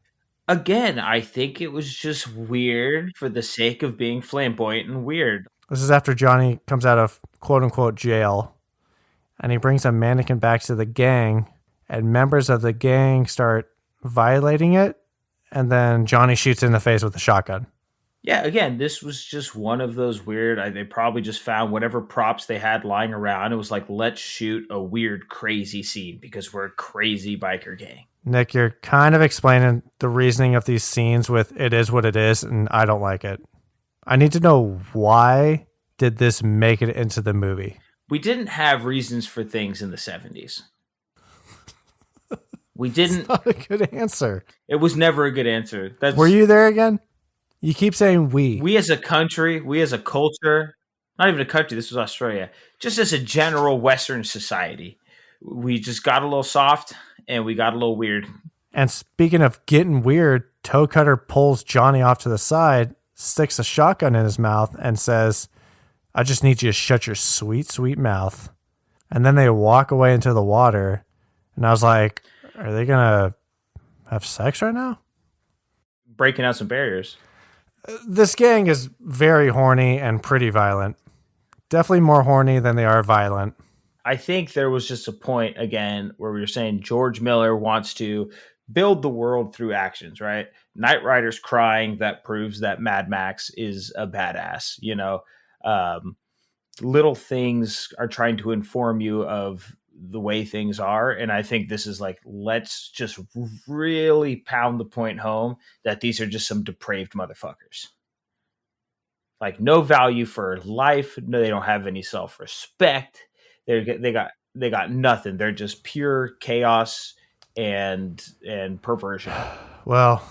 Again, I think it was just weird for the sake of being flamboyant and weird. This is after Johnny comes out of quote-unquote jail, and he brings a mannequin back to the gang, and members of the gang start violating it, and then Johnny shoots in the face with a shotgun. Yeah, again, this was just one of those weird, they probably just found whatever props they had lying around. It was like, let's shoot a weird, crazy scene because we're a crazy biker gang. Nick, you're kind of explaining the reasoning of these scenes with it is what it is, and I don't like it. I need to know, why did this make it into the movie? We didn't have reasons for things in the 70s. We didn't. That's not a good answer. It was never a good answer. Were you there again? You keep saying we. We as a country, we as a culture, not even a country, this was Australia, just as a general Western society, we just got a little soft and we got a little weird. And speaking of getting weird, Toe Cutter pulls Johnny off to the side, sticks a shotgun in his mouth, and says, I just need you to shut your sweet, sweet mouth. And then they walk away into the water. And I was like, are they going to have sex right now? Breaking out some barriers. This gang is very horny and pretty violent. Definitely more horny than they are violent. I think there was just a point, again, where we were saying George Miller wants to build the world through actions, right? Knight Rider's crying. That proves that Mad Max is a badass. You know, little things are trying to inform you of the way things are. And I think this is like, let's just really pound the point home that these are just some depraved motherfuckers. Like, no value for life. No, they don't have any self-respect. They got nothing. They're just pure chaos and perversion. Well,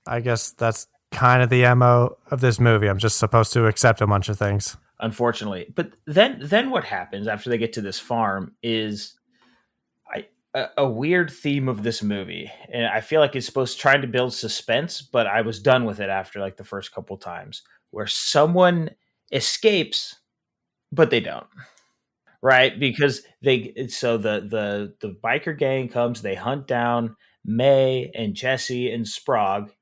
I guess that's kind of the MO of this movie. I'm just supposed to accept a bunch of things, unfortunately. But then what happens after they get to this farm is a weird theme of this movie, and I feel like it's supposed to try to build suspense, but I was done with it after like the first couple times, where someone escapes, but they don't. Right, because the biker gang comes, they hunt down May and Jesse and Sprague,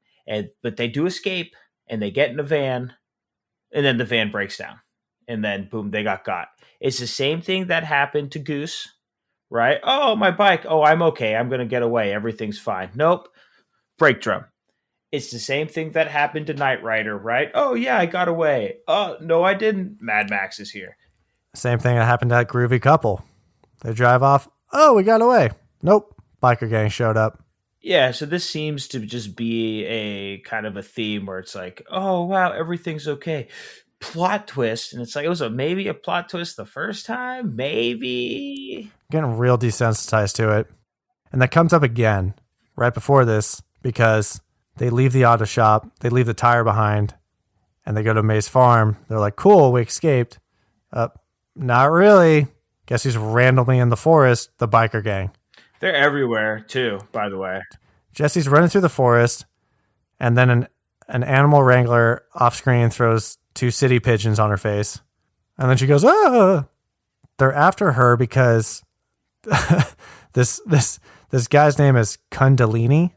but they do escape, and they get in a van, and then the van breaks down, and then boom, they got. It's the same thing that happened to Goose, right? Oh, my bike. Oh, I'm okay. I'm gonna get away. Everything's fine. Nope. Brake drum. It's the same thing that happened to Knight Rider, right? Oh yeah, I got away. Oh no, I didn't. Mad Max is here. Same thing that happened to that groovy couple. They drive off. Oh, we got away. Nope. Biker gang showed up. Yeah, so this seems to just be a kind of a theme where it's like, oh, wow, everything's okay. Plot twist. And it's like, it was maybe a plot twist the first time? Maybe. Getting real desensitized to it. And that comes up again right before this because they leave the auto shop. They leave the tire behind. And they go to May's farm. They're like, cool, we escaped. Not really. Guess he's randomly in the forest, the biker gang. They're everywhere, too, by the way. Jesse's running through the forest, and then an animal wrangler off-screen throws 2 city pigeons on her face. And then she goes, ah! They're after her because this guy's name is Kundalini.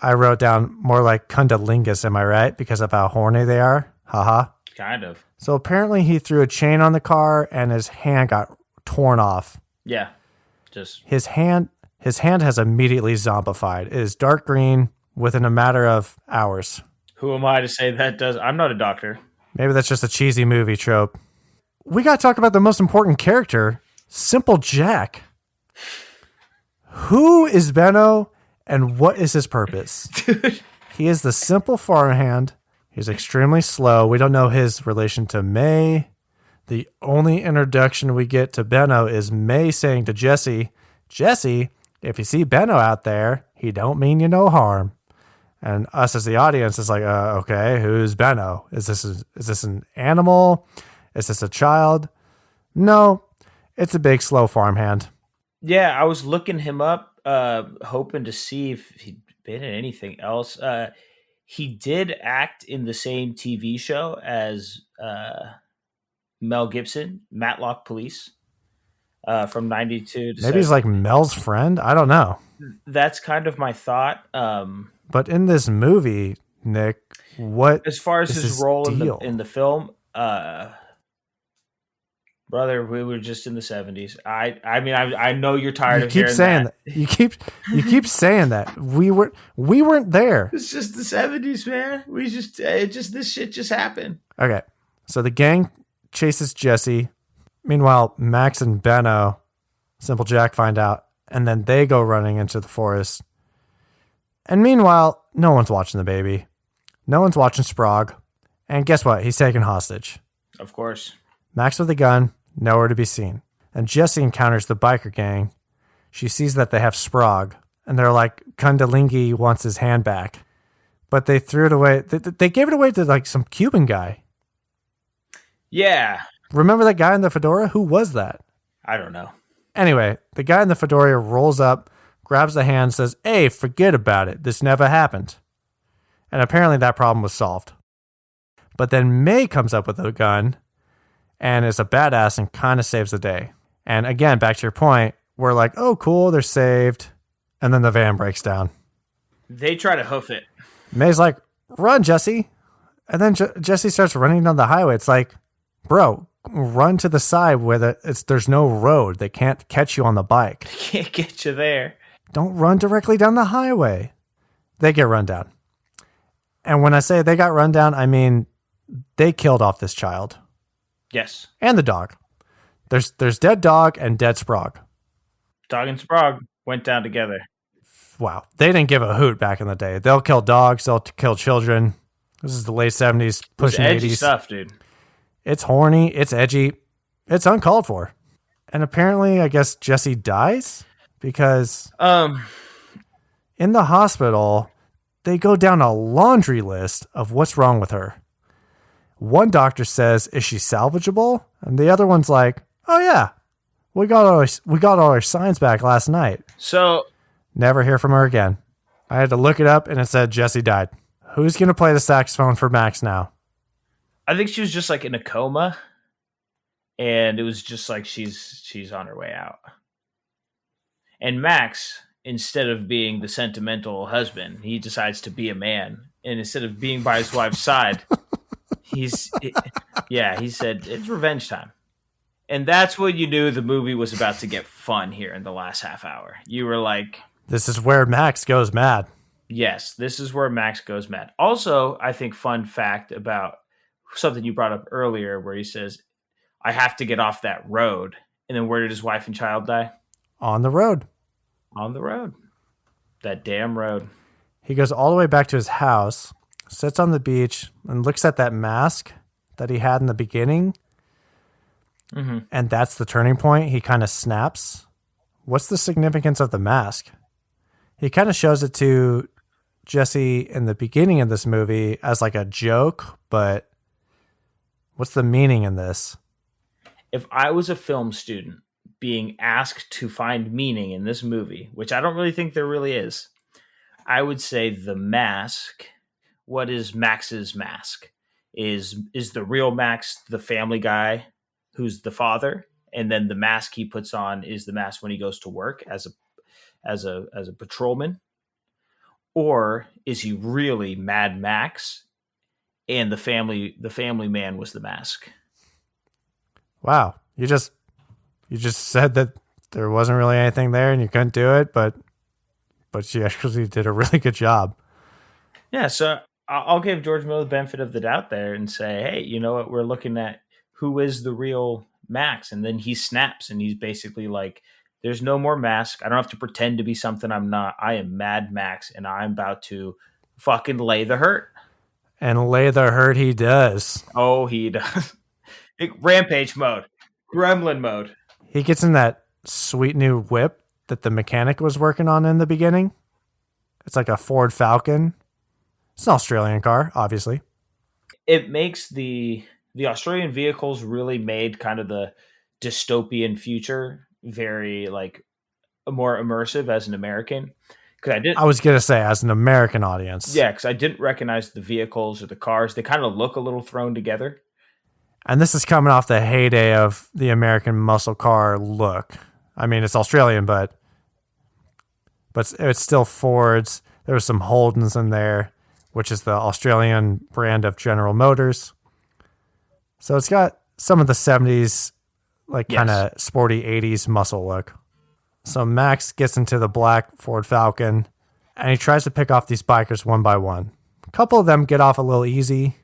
I wrote down more like Kundalingus, am I right? Because of how horny they are. Haha. Kind of. So apparently he threw a chain on the car and his hand got torn off. Yeah. Just his hand has immediately zombified. It is dark green within a matter of hours. Who am I to say that does? I'm not a doctor. Maybe that's just a cheesy movie trope. We got to talk about the most important character, Simple Jack. Who is Benno and what is his purpose? Dude. He is the simple farmhand. He's extremely slow. We don't know his relation to May. The only introduction we get to Benno is May saying to Jesse, if you see Benno out there, he don't mean you no harm. And us as the audience is like, okay, who's Benno? Is this an animal? Is this a child? No, it's a big, slow farmhand. Yeah, I was looking him up, hoping to see if he'd been in anything else. He did act in the same TV show as Mel Gibson, Matlock Police, from 92 to Maybe he's like Mel's friend? I don't know. That's kind of my thought. But in this movie, Nick, what as far as his role in the film, brother, we were just in the 70s. I know you're tired of hearing that. You keep saying that. We weren't there. It's just the 70s, man. This shit just happened. Okay. So the gang chases Jesse. Meanwhile, Max and Benno, Simple Jack, find out, and then they go running into the forest. And meanwhile, no one's watching the baby. No one's watching Sprague. And guess what? He's taken hostage. Of course. Max with a gun, nowhere to be seen. And Jesse encounters the biker gang. She sees that they have Sprague, and they're like, Kundalingi wants his hand back. But they threw it away. They gave it away to like some Cuban guy. Yeah. Remember that guy in the fedora? Who was that? I don't know. Anyway, the guy in the fedora rolls up, grabs the hand, says, hey, forget about it. This never happened. And apparently that problem was solved. But then May comes up with a gun and is a badass and kind of saves the day. And again, back to your point, we're like, oh, cool, they're saved. And then the van breaks down. They try to hoof it. May's like, run, Jesse. And then Jesse starts running down the highway. It's like, bro, run to the side where there's no road. They can't catch you on the bike. They can't get you there. Don't run directly down the highway. They get run down. And when I say they got run down, I mean they killed off this child. Yes. And the dog. There's dead dog and dead Sprague. Dog and Sprague went down together. Wow. They didn't give a hoot back in the day. They'll kill dogs. They'll kill children. This is the late 70s, pushing 80s. Edgy stuff, dude. It's horny. It's edgy. It's uncalled for. And apparently, I guess Jesse dies because in the hospital, they go down a laundry list of what's wrong with her. One doctor says, is she salvageable? And the other one's like, oh yeah, we got all our signs back last night. So never hear from her again. I had to look it up and it said Jesse died. Who's going to play the saxophone for Max now? I think she was just like in a coma, and it was just like she's on her way out. And Max, instead of being the sentimental husband, he decides to be a man, and instead of being by his wife's side, he said it's revenge time. And that's when you knew the movie was about to get fun here in the last half hour. You were like, this is where Max goes mad. Yes, this is where Max goes mad. Also, I think fun fact about something you brought up earlier where he says, I have to get off that road. And then where did his wife and child die? On the road. On the road. That damn road. He goes all the way back to his house, sits on the beach, and looks at that mask that he had in the beginning. Mm-hmm. And that's the turning point. He kind of snaps. What's the significance of the mask? He kind of shows it to Jesse in the beginning of this movie as like a joke, but what's the meaning in this? If I was a film student being asked to find meaning in this movie, which I don't really think there really is, I would say the mask, what is Max's mask? Is the real Max the family guy who's the father? And then the mask he puts on is the mask when he goes to work as a patrolman? Or is he really Mad Max and the family man was the mask? Wow. You just said that there wasn't really anything there and you couldn't do it, but she actually did a really good job. Yeah, so I'll give George Miller the benefit of the doubt there and say, hey, you know what? We're looking at who is the real Max. And then he snaps and he's basically like, there's no more mask. I don't have to pretend to be something I'm not. I am Mad Max, and I'm about to fucking lay the hurt. And lay the hurt he does. Oh, he does. Rampage mode. Gremlin mode. He gets in that sweet new whip that the mechanic was working on in the beginning. It's like a Ford Falcon. It's an Australian car, obviously. It makes the Australian vehicles really made kind of the dystopian future very like more immersive as an American. I was going to say as an American audience. Yeah, because I didn't recognize the vehicles or the cars. They kind of look a little thrown together. And this is coming off the heyday of the American muscle car look. I mean, it's Australian, but it's still Fords. There was some Holdens in there, which is the Australian brand of General Motors. So it's got some of the 70s, like kind of sporty 80s muscle look. So Max gets into the black Ford Falcon and he tries to pick off these bikers one by one. A couple of them get off a little easy.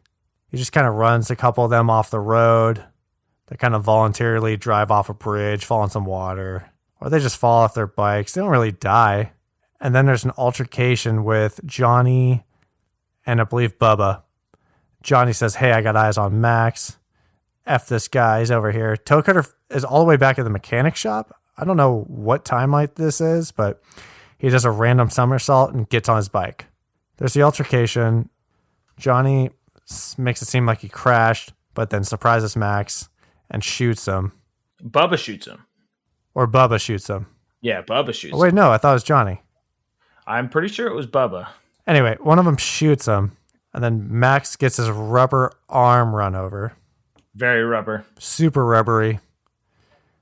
He just kind of runs a couple of them off the road. They kind of voluntarily drive off a bridge, fall in some water, or they just fall off their bikes. They don't really die. And then there's an altercation with Johnny and I believe Bubba. Johnny says, hey, I got eyes on Max. F this guy, he's over here. Toe Cutter is all the way back at the mechanic shop. I don't know what timeline this is, but he does a random somersault and gets on his bike. There's the altercation. Johnny makes it seem like he crashed, but then surprises Max and shoots him. Bubba shoots him. Or Bubba shoots him. Yeah, Bubba shoots him. Wait, no, I thought it was Johnny. I'm pretty sure it was Bubba. Anyway, one of them shoots him, and then Max gets his rubber arm run over. Very rubber. Super rubbery.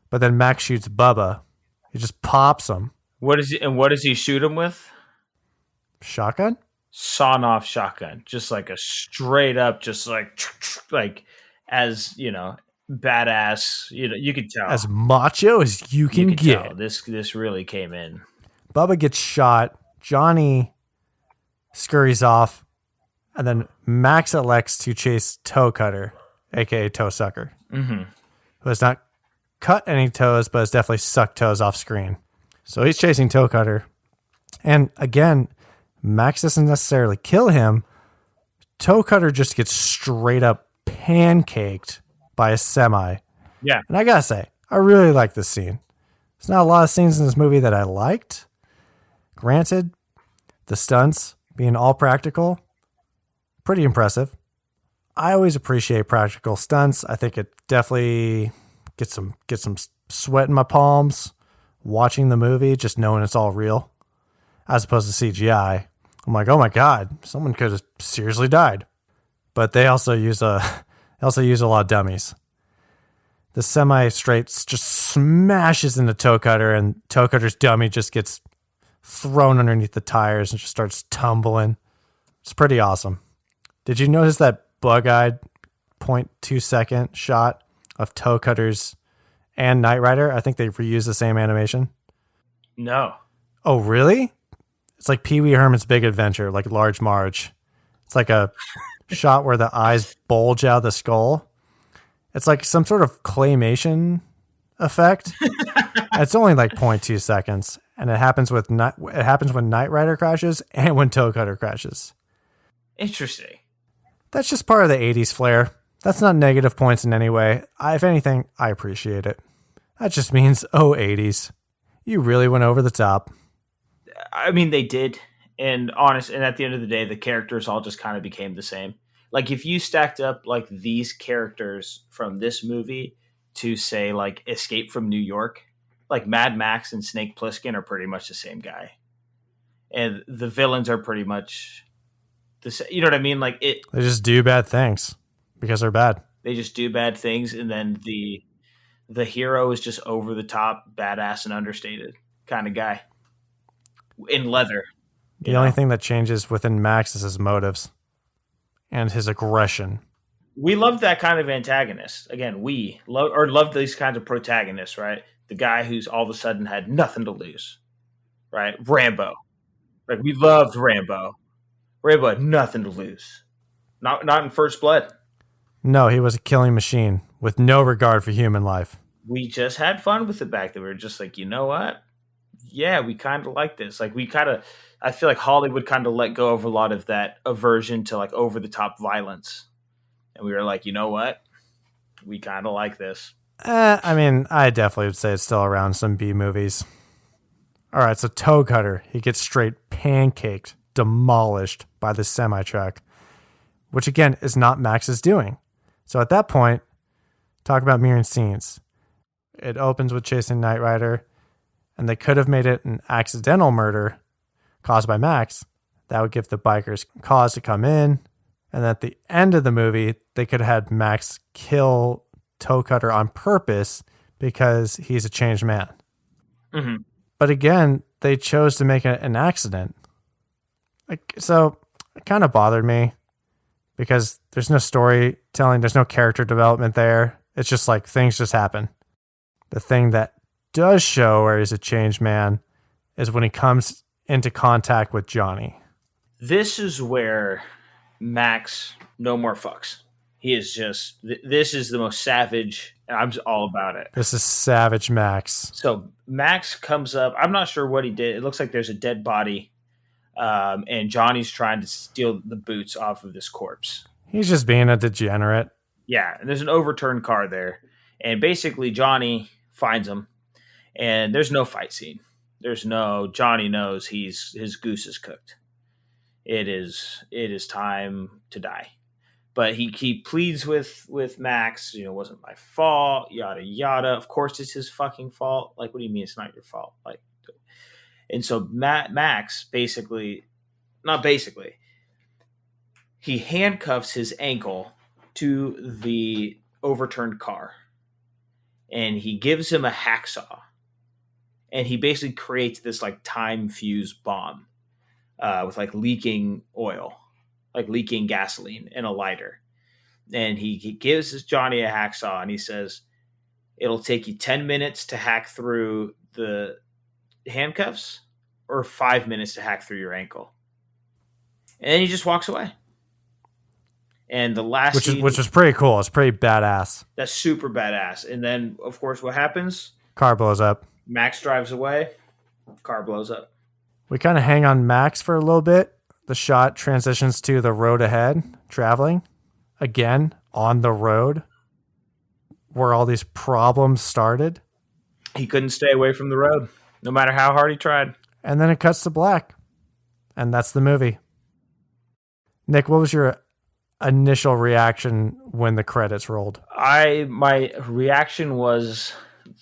But then Max shoots Bubba. He just pops him. What does he shoot him with? Shotgun? Sawn-off shotgun. Just like a straight up, just like as, badass. You could tell. As macho as you can get. Tell. This really came in. Bubba gets shot. Johnny scurries off. And then Max elects to chase Toe Cutter, a.k.a. Toe Sucker. Mm-hmm. Who has not cut any toes, but has definitely sucked toes off screen. So he's chasing Toe Cutter. And again, Max doesn't necessarily kill him. Toe Cutter just gets straight up pancaked by a semi. Yeah. And I gotta say, I really like this scene. There's not a lot of scenes in this movie that I liked. Granted, the stunts being all practical, pretty impressive. I always appreciate practical stunts. I think it definitely gets some sweat in my palms watching the movie, just knowing it's all real, as opposed to CGI. I'm like, oh my god, someone could have seriously died. But they also use a lot of dummies. The semi-straight just smashes into Toe Cutter, and Toe Cutter's dummy just gets thrown underneath the tires and just starts tumbling. It's pretty awesome. Did you notice that bug-eyed 0.2 second shot of Toe Cutters and Knight Rider? I think they reused the same animation. No. Oh, really? It's like Pee Wee Herman's Big Adventure, like Large Marge. It's like a shot where the eyes bulge out of the skull. It's like some sort of claymation effect. It's only like 0.2 seconds, and it happens when Knight Rider crashes and when Toe Cutter crashes. Interesting. That's just part of the 80s flair. That's not negative points in any way. If anything, I appreciate it. That just means, 80s. You really went over the top. I mean, they did. And at the end of the day, the characters all just kind of became the same. Like, if you stacked up, like, these characters from this movie to, say, like, Escape from New York, like, Mad Max and Snake Plissken are pretty much the same guy. And the villains are pretty much the same. You know what I mean? Like, they just do bad things because they're bad. They just do bad things, and then the hero is just over the top, badass, and understated kind of guy in leather. The only thing that changes within Max is his motives and his aggression. We love that kind of antagonist. Again, we love these kinds of protagonists, right? The guy who's all of a sudden had nothing to lose, right? Rambo. Like, we loved Rambo. Rambo had nothing to lose. Not in First Blood. No, he was a killing machine with no regard for human life. We just had fun with it back then. We were just like, you know what? Yeah, we kind of like this. Like, I feel like Hollywood kind of let go of a lot of that aversion to, like, over-the-top violence. And we were like, you know what? We kind of like this. I mean, I definitely would say it's still around some B movies. All right, so Toe Cutter, he gets straight pancaked, demolished by the semi-truck, which, again, is not Max's doing. So at that point, talk about mirroring scenes. It opens with chasing Knight Rider, and they could have made it an accidental murder caused by Max. That would give the bikers cause to come in. And at the end of the movie, they could have had Max kill Toe Cutter on purpose because he's a changed man. Mm-hmm. But again, they chose to make it an accident. So it kind of bothered me because there's no storytelling, there's no character development there. It's just like things just happen. The thing that does show where he's a changed man is when he comes into contact with Johnny. This is where Max no more fucks. He is just, this is the most savage, and I'm just all about it. This is Savage Max. So Max comes up. I'm not sure what he did. It looks like there's a dead body, and Johnny's trying to steal the boots off of this corpse. He's just being a degenerate. Yeah, and there's an overturned car there. And basically Johnny finds him, and there's no fight scene. Johnny knows his goose is cooked. It is time to die. But he pleads with Max, it wasn't my fault, yada yada. Of course it's his fucking fault. Like, what do you mean it's not your fault? Like, and so Max he handcuffs his ankle to the overturned car, and he gives him a hacksaw, and he basically creates this like time fuse bomb with like leaking oil, like leaking gasoline and a lighter. And he gives Johnny a hacksaw, and he says, it'll take you 10 minutes to hack through the handcuffs or 5 minutes to hack through your ankle. And then he just walks away. And the last scene, which was pretty cool. It's pretty badass. That's super badass. And then, of course, what happens? Car blows up. Max drives away. Car blows up. We kind of hang on Max for a little bit. The shot transitions to the road ahead, traveling. Again, on the road, where all these problems started. He couldn't stay away from the road, no matter how hard he tried. And then it cuts to black. And that's the movie. Nick, what was your initial reaction when the credits rolled? My reaction was...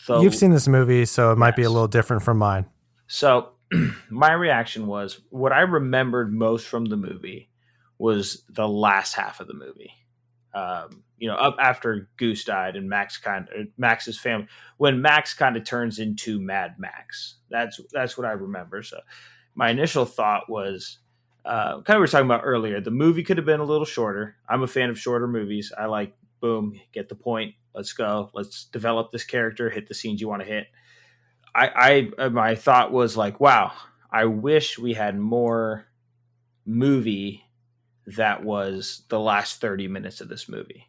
You've seen this movie, so it might be a little different from mine. So my reaction was, what I remembered most from the movie was the last half of the movie. Up after Goose died and Max's family, when Max kind of turns into Mad Max. That's what I remember. So my initial thought was, kind of we were talking about earlier, the movie could have been a little shorter. I'm a fan of shorter movies. I like, boom, get the point. Let's go. Let's develop this character, hit the scenes you want to hit. My thought was like, wow, I wish we had more movie that was the last 30 minutes of this movie.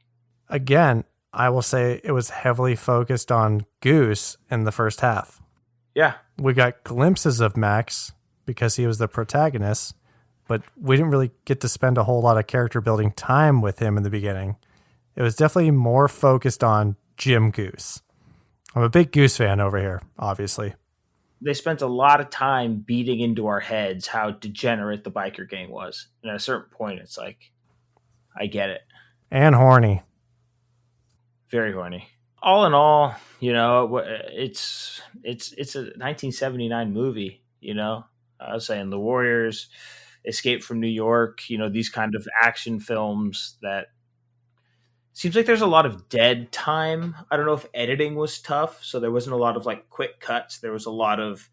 Again, I will say it was heavily focused on Goose in the first half. Yeah. We got glimpses of Max because he was the protagonist, but we didn't really get to spend a whole lot of character building time with him in the beginning. It was definitely more focused on Jim Goose. I'm a big Goose fan over here, obviously. They spent a lot of time beating into our heads how degenerate the biker gang was. And at a certain point, it's like, I get it. And horny. Very horny. All in all, it's a 1979 movie, I was saying the Warriors, Escape from New York, these kind of action films that seems like there's a lot of dead time. I don't know if editing was tough, so there wasn't a lot of like quick cuts. There was a lot of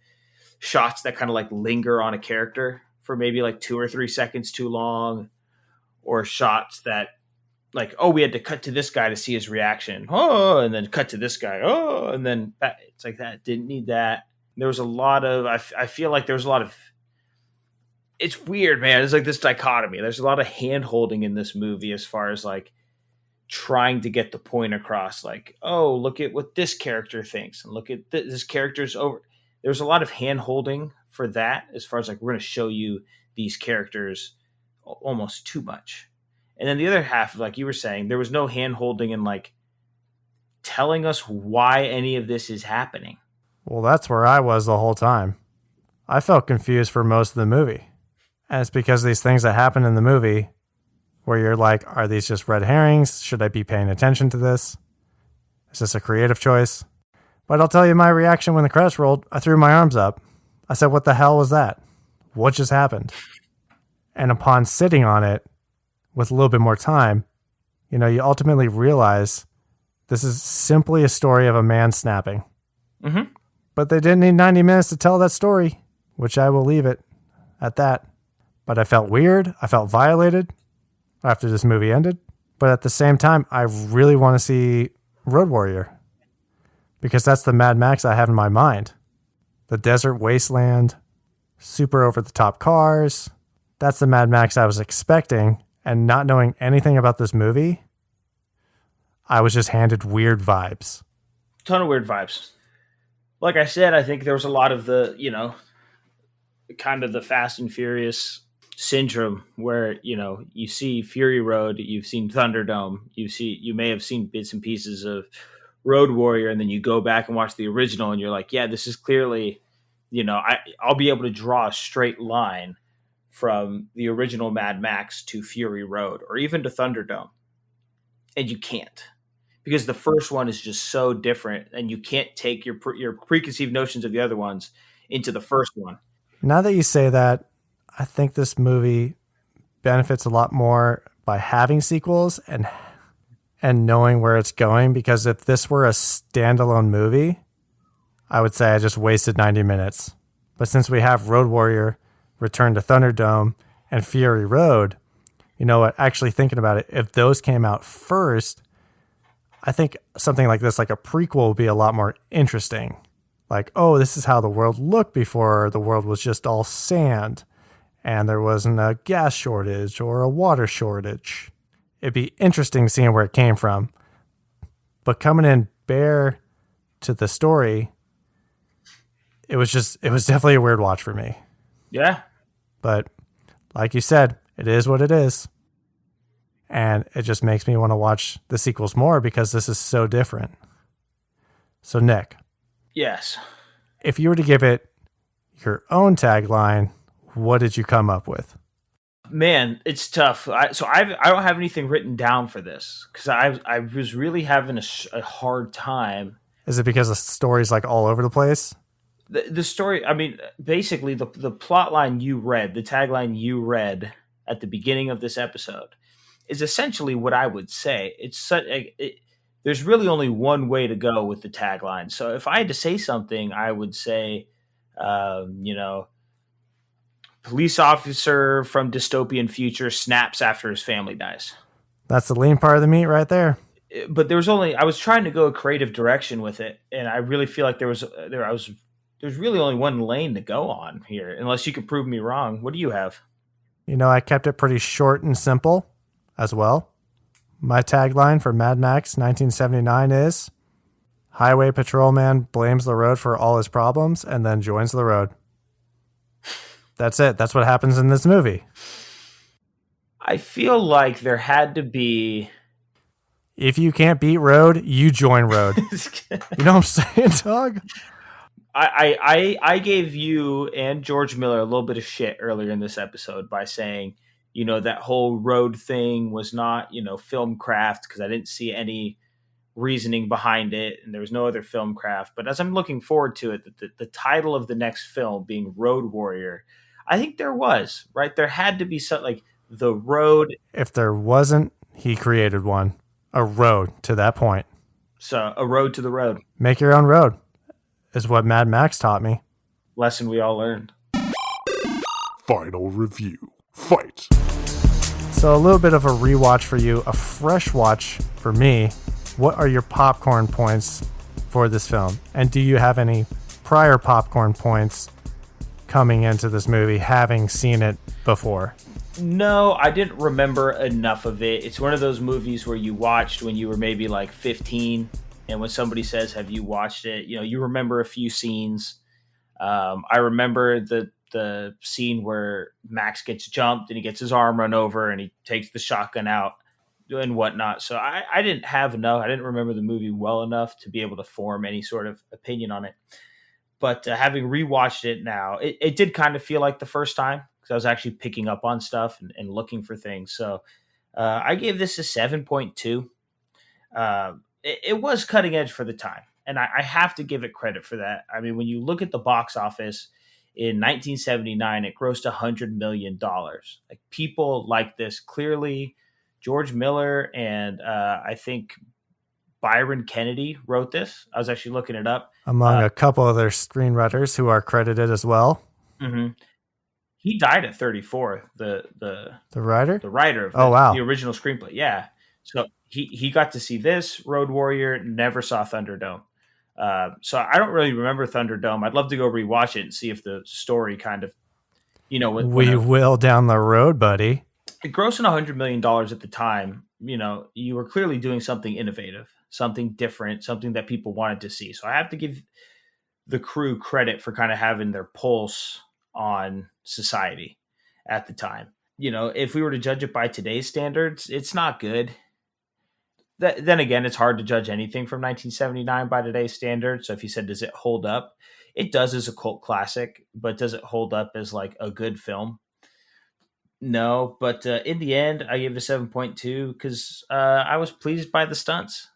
shots that kind of like linger on a character for maybe like 2 or 3 seconds too long, or shots that like, oh, we had to cut to this guy to see his reaction. Oh, and then cut to this guy. Oh, and then it's like that. Didn't need that. There was a lot of, I feel like there was a lot of, it's weird, man. There's like this dichotomy. There's a lot of hand holding in this movie as far as like trying to get the point across, like, oh, look at what this character thinks, and look at this character's over. There's a lot of hand holding for that, as far as like, we're going to show you these characters almost too much. And then the other half, like you were saying, there was no hand holding in like telling us why any of this is happening. Well, that's where I was the whole time. I felt confused for most of the movie. And it's because of these things that happen in the movie where you're like, are these just red herrings? Should I be paying attention to this? Is this a creative choice? But I'll tell you my reaction when the credits rolled. I threw my arms up. I said, what the hell was that? What just happened? And upon sitting on it with a little bit more time, you ultimately realize this is simply a story of a man snapping. Mm-hmm. But they didn't need 90 minutes to tell that story, which I will leave it at that. But I felt weird. I felt violated after this movie ended. But at the same time, I really want to see Road Warrior, because that's the Mad Max I have in my mind. The desert wasteland, super over-the-top cars. That's the Mad Max I was expecting, and not knowing anything about this movie, I was just handed weird vibes. Ton of weird vibes. Like I said, I think there was a lot of the, kind of the Fast and Furious syndrome where, you see Fury Road, you've seen Thunderdome, you may have seen bits and pieces of Road Warrior, and then you go back and watch the original and you're like, yeah, this is clearly, I'll be able to draw a straight line from the original Mad Max to Fury Road or even to Thunderdome. And you can't, because the first one is just so different, and you can't take your preconceived notions of the other ones into the first one. Now that you say that, I think this movie benefits a lot more by having sequels and knowing where it's going, because if this were a standalone movie, I would say I just wasted 90 minutes. But since we have Road Warrior, Return to Thunderdome, and Fury Road, you know what, actually thinking about it, if those came out first, I think something like this, like a prequel, would be a lot more interesting. Like, oh, this is how the world looked before the world was just all sand and there wasn't a gas shortage or a water shortage. It'd be interesting seeing where it came from. But coming in bare to the story, it was definitely a weird watch for me. Yeah. But like you said, it is what it is. And it just makes me want to watch the sequels more because this is so different. So, Nick. Yes. If you were to give it your own tagline, what did you come up with? Man, it's tough. I don't have anything written down for this because I was really having a hard time. Is it because the story's like all over the place? The story, I mean, basically the plot line you read, the tagline you read at the beginning of this episode is essentially what I would say. There's really only one way to go with the tagline. So if I had to say something, I would say, police officer from dystopian future snaps after his family dies. That's the lean part of the meat right there. But I was trying to go a creative direction with it, and I really feel like there's really only one lane to go on here, unless you could prove me wrong. What do you have? I kept it pretty short and simple as well. My tagline for Mad Max 1979 is, Highway Patrolman blames the road for all his problems and then joins the road. That's it. That's what happens in this movie. I feel like there had to be... If you can't beat road, you join road. You know what I'm saying, dog? I gave you and George Miller a little bit of shit earlier in this episode by saying, that whole road thing was not, film craft, because I didn't see any reasoning behind it, and there was no other film craft. But as I'm looking forward to it, the title of the next film being Road Warrior, I think there was, right? There had to be something like the road. If there wasn't, he created one. A road to that point. So a road to the road. Make your own road is what Mad Max taught me. Lesson we all learned. Final review. Fight. So a little bit of a rewatch for you, a fresh watch for me. What are your popcorn points for this film? And do you have any prior popcorn points coming into this movie, having seen it before? No, I didn't remember enough of it. It's one of those movies where you watched when you were maybe like 15, and when somebody says, have you watched it? You remember a few scenes. I remember the scene where Max gets jumped and he gets his arm run over and he takes the shotgun out and whatnot. So I didn't have enough. I didn't remember the movie well enough to be able to form any sort of opinion on it. But having rewatched it now, it did kind of feel like the first time, because I was actually picking up on stuff and looking for things. So I gave this a 7.2. It was cutting edge for the time, and I have to give it credit for that. I mean, when you look at the box office in 1979, it grossed $100 million. Like, people like this. Clearly, George Miller and I think Byron Kennedy wrote this. I was actually looking it up. Among a couple of their screenwriters who are credited as well. Mm-hmm. He died at 34. The writer? The writer of the original screenplay. Yeah. So he got to see this, Road Warrior, never saw Thunderdome. So I don't really remember Thunderdome. I'd love to go rewatch it and see if the story kind of, we will down the road, buddy. grossing $100 million at the time, you were clearly doing something innovative, something different, something that people wanted to see. So I have to give the crew credit for kind of having their pulse on society at the time. If we were to judge it by today's standards, it's not good. Then again, it's hard to judge anything from 1979 by today's standards. So if you said, does it hold up? It does as a cult classic, but does it hold up as like a good film? No, but in the end, I gave it a 7.2 because I was pleased by the stunts.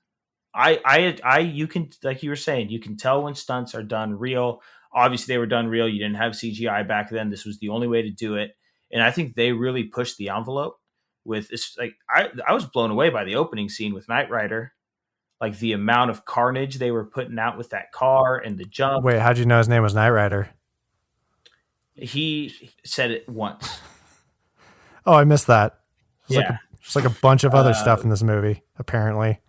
You can, like you were saying, you can tell when stunts are done real. Obviously, they were done real. You didn't have CGI back then. This was the only way to do it, and I think they really pushed the envelope. With this, like I was blown away by the opening scene with Knight Rider, like the amount of carnage they were putting out with that car and the jump. Wait, how'd you know his name was Knight Rider? He said it once. Oh, I missed that. Yeah. Just like a bunch of other stuff in this movie, apparently.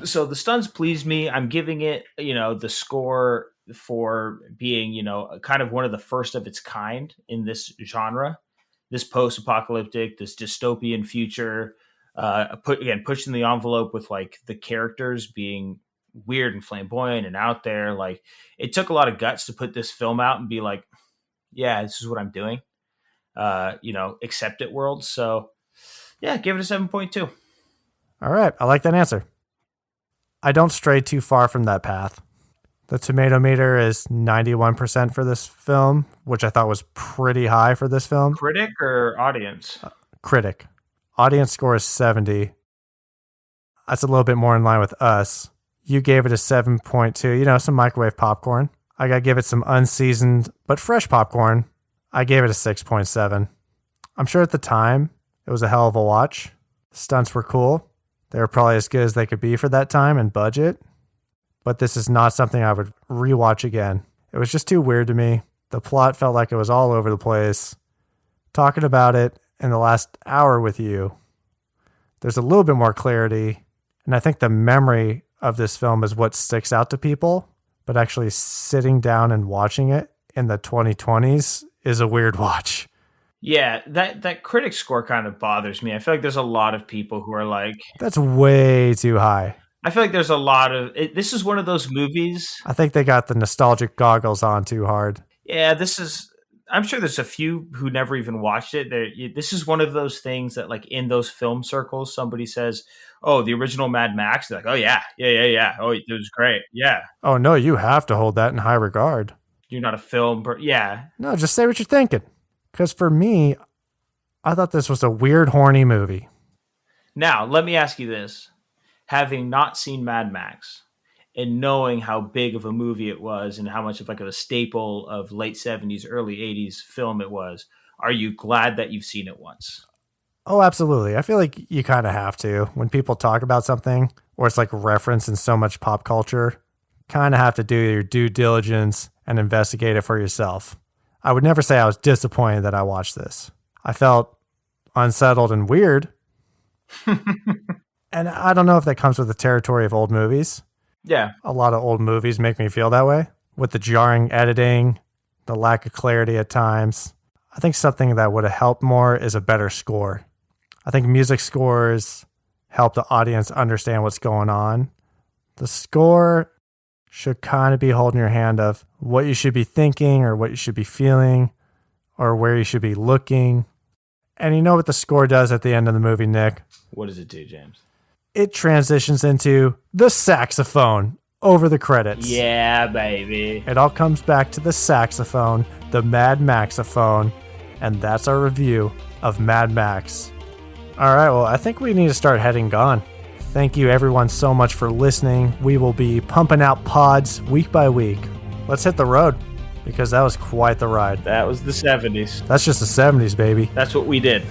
So the stunts pleased me. I'm giving it, the score for being, kind of one of the first of its kind in this genre, this post-apocalyptic, this dystopian future, pushing the envelope with like the characters being weird and flamboyant and out there. Like it took a lot of guts to put this film out and be like, yeah, this is what I'm doing. Accept it world. So yeah, give it a 7.2. All right. I like that answer. I don't stray too far from that path. The tomato meter is 91% for this film, which I thought was pretty high for this film. Critic or audience? Critic. Audience score is 70. That's a little bit more in line with us. You gave it a 7.2, some microwave popcorn. I got to give it some unseasoned but fresh popcorn. I gave it a 6.7. I'm sure at the time it was a hell of a watch. The stunts were cool. They were probably as good as they could be for that time and budget. But this is not something I would rewatch again. It was just too weird to me. The plot felt like it was all over the place. Talking about it in the last hour with you, there's a little bit more clarity. And I think the memory of this film is what sticks out to people. But actually sitting down and watching it in the 2020s is a weird watch. Yeah, that critic score kind of bothers me. I feel like there's a lot of people who are like... That's way too high. I feel like there's a lot of... This is one of those movies... I think they got the nostalgic goggles on too hard. Yeah, I'm sure there's a few who never even watched it. This is one of those things that, like, in those film circles, somebody says, oh, the original Mad Max. They're like, oh, yeah. Oh, it was great. Yeah. Oh, no, you have to hold that in high regard. You're not a film... Yeah. No, just say what you're thinking. Because for me, I thought this was a weird, horny movie. Now, let me ask you this. Having not seen Mad Max and knowing how big of a movie it was and how much of like a staple of late 70s, early 80s film it was, are you glad that you've seen it once? Oh, absolutely. I feel like you kind of have to. When people talk about something or it's like referenced in so much pop culture, kind of have to do your due diligence and investigate it for yourself. I would never say I was disappointed that I watched this. I felt unsettled and weird. And I don't know if that comes with the territory of old movies. Yeah. A lot of old movies make me feel that way. With the jarring editing, the lack of clarity at times. I think something that would have helped more is a better score. I think music scores help the audience understand what's going on. The score should kind of be holding your hand of what you should be thinking or what you should be feeling or where you should be looking. And you know what the score does at the end of the movie, Nick? What does it do, James? It transitions into the saxophone over the credits. Yeah, baby. It all comes back to the saxophone, the Mad Maxophone, and that's our review of Mad Max. All right, well, I think we need to start heading gone. Thank you everyone so much for listening. We will be pumping out pods week by week. Let's hit the road because that was quite the ride. That was the 70s. That's just the 70s, baby. That's what we did.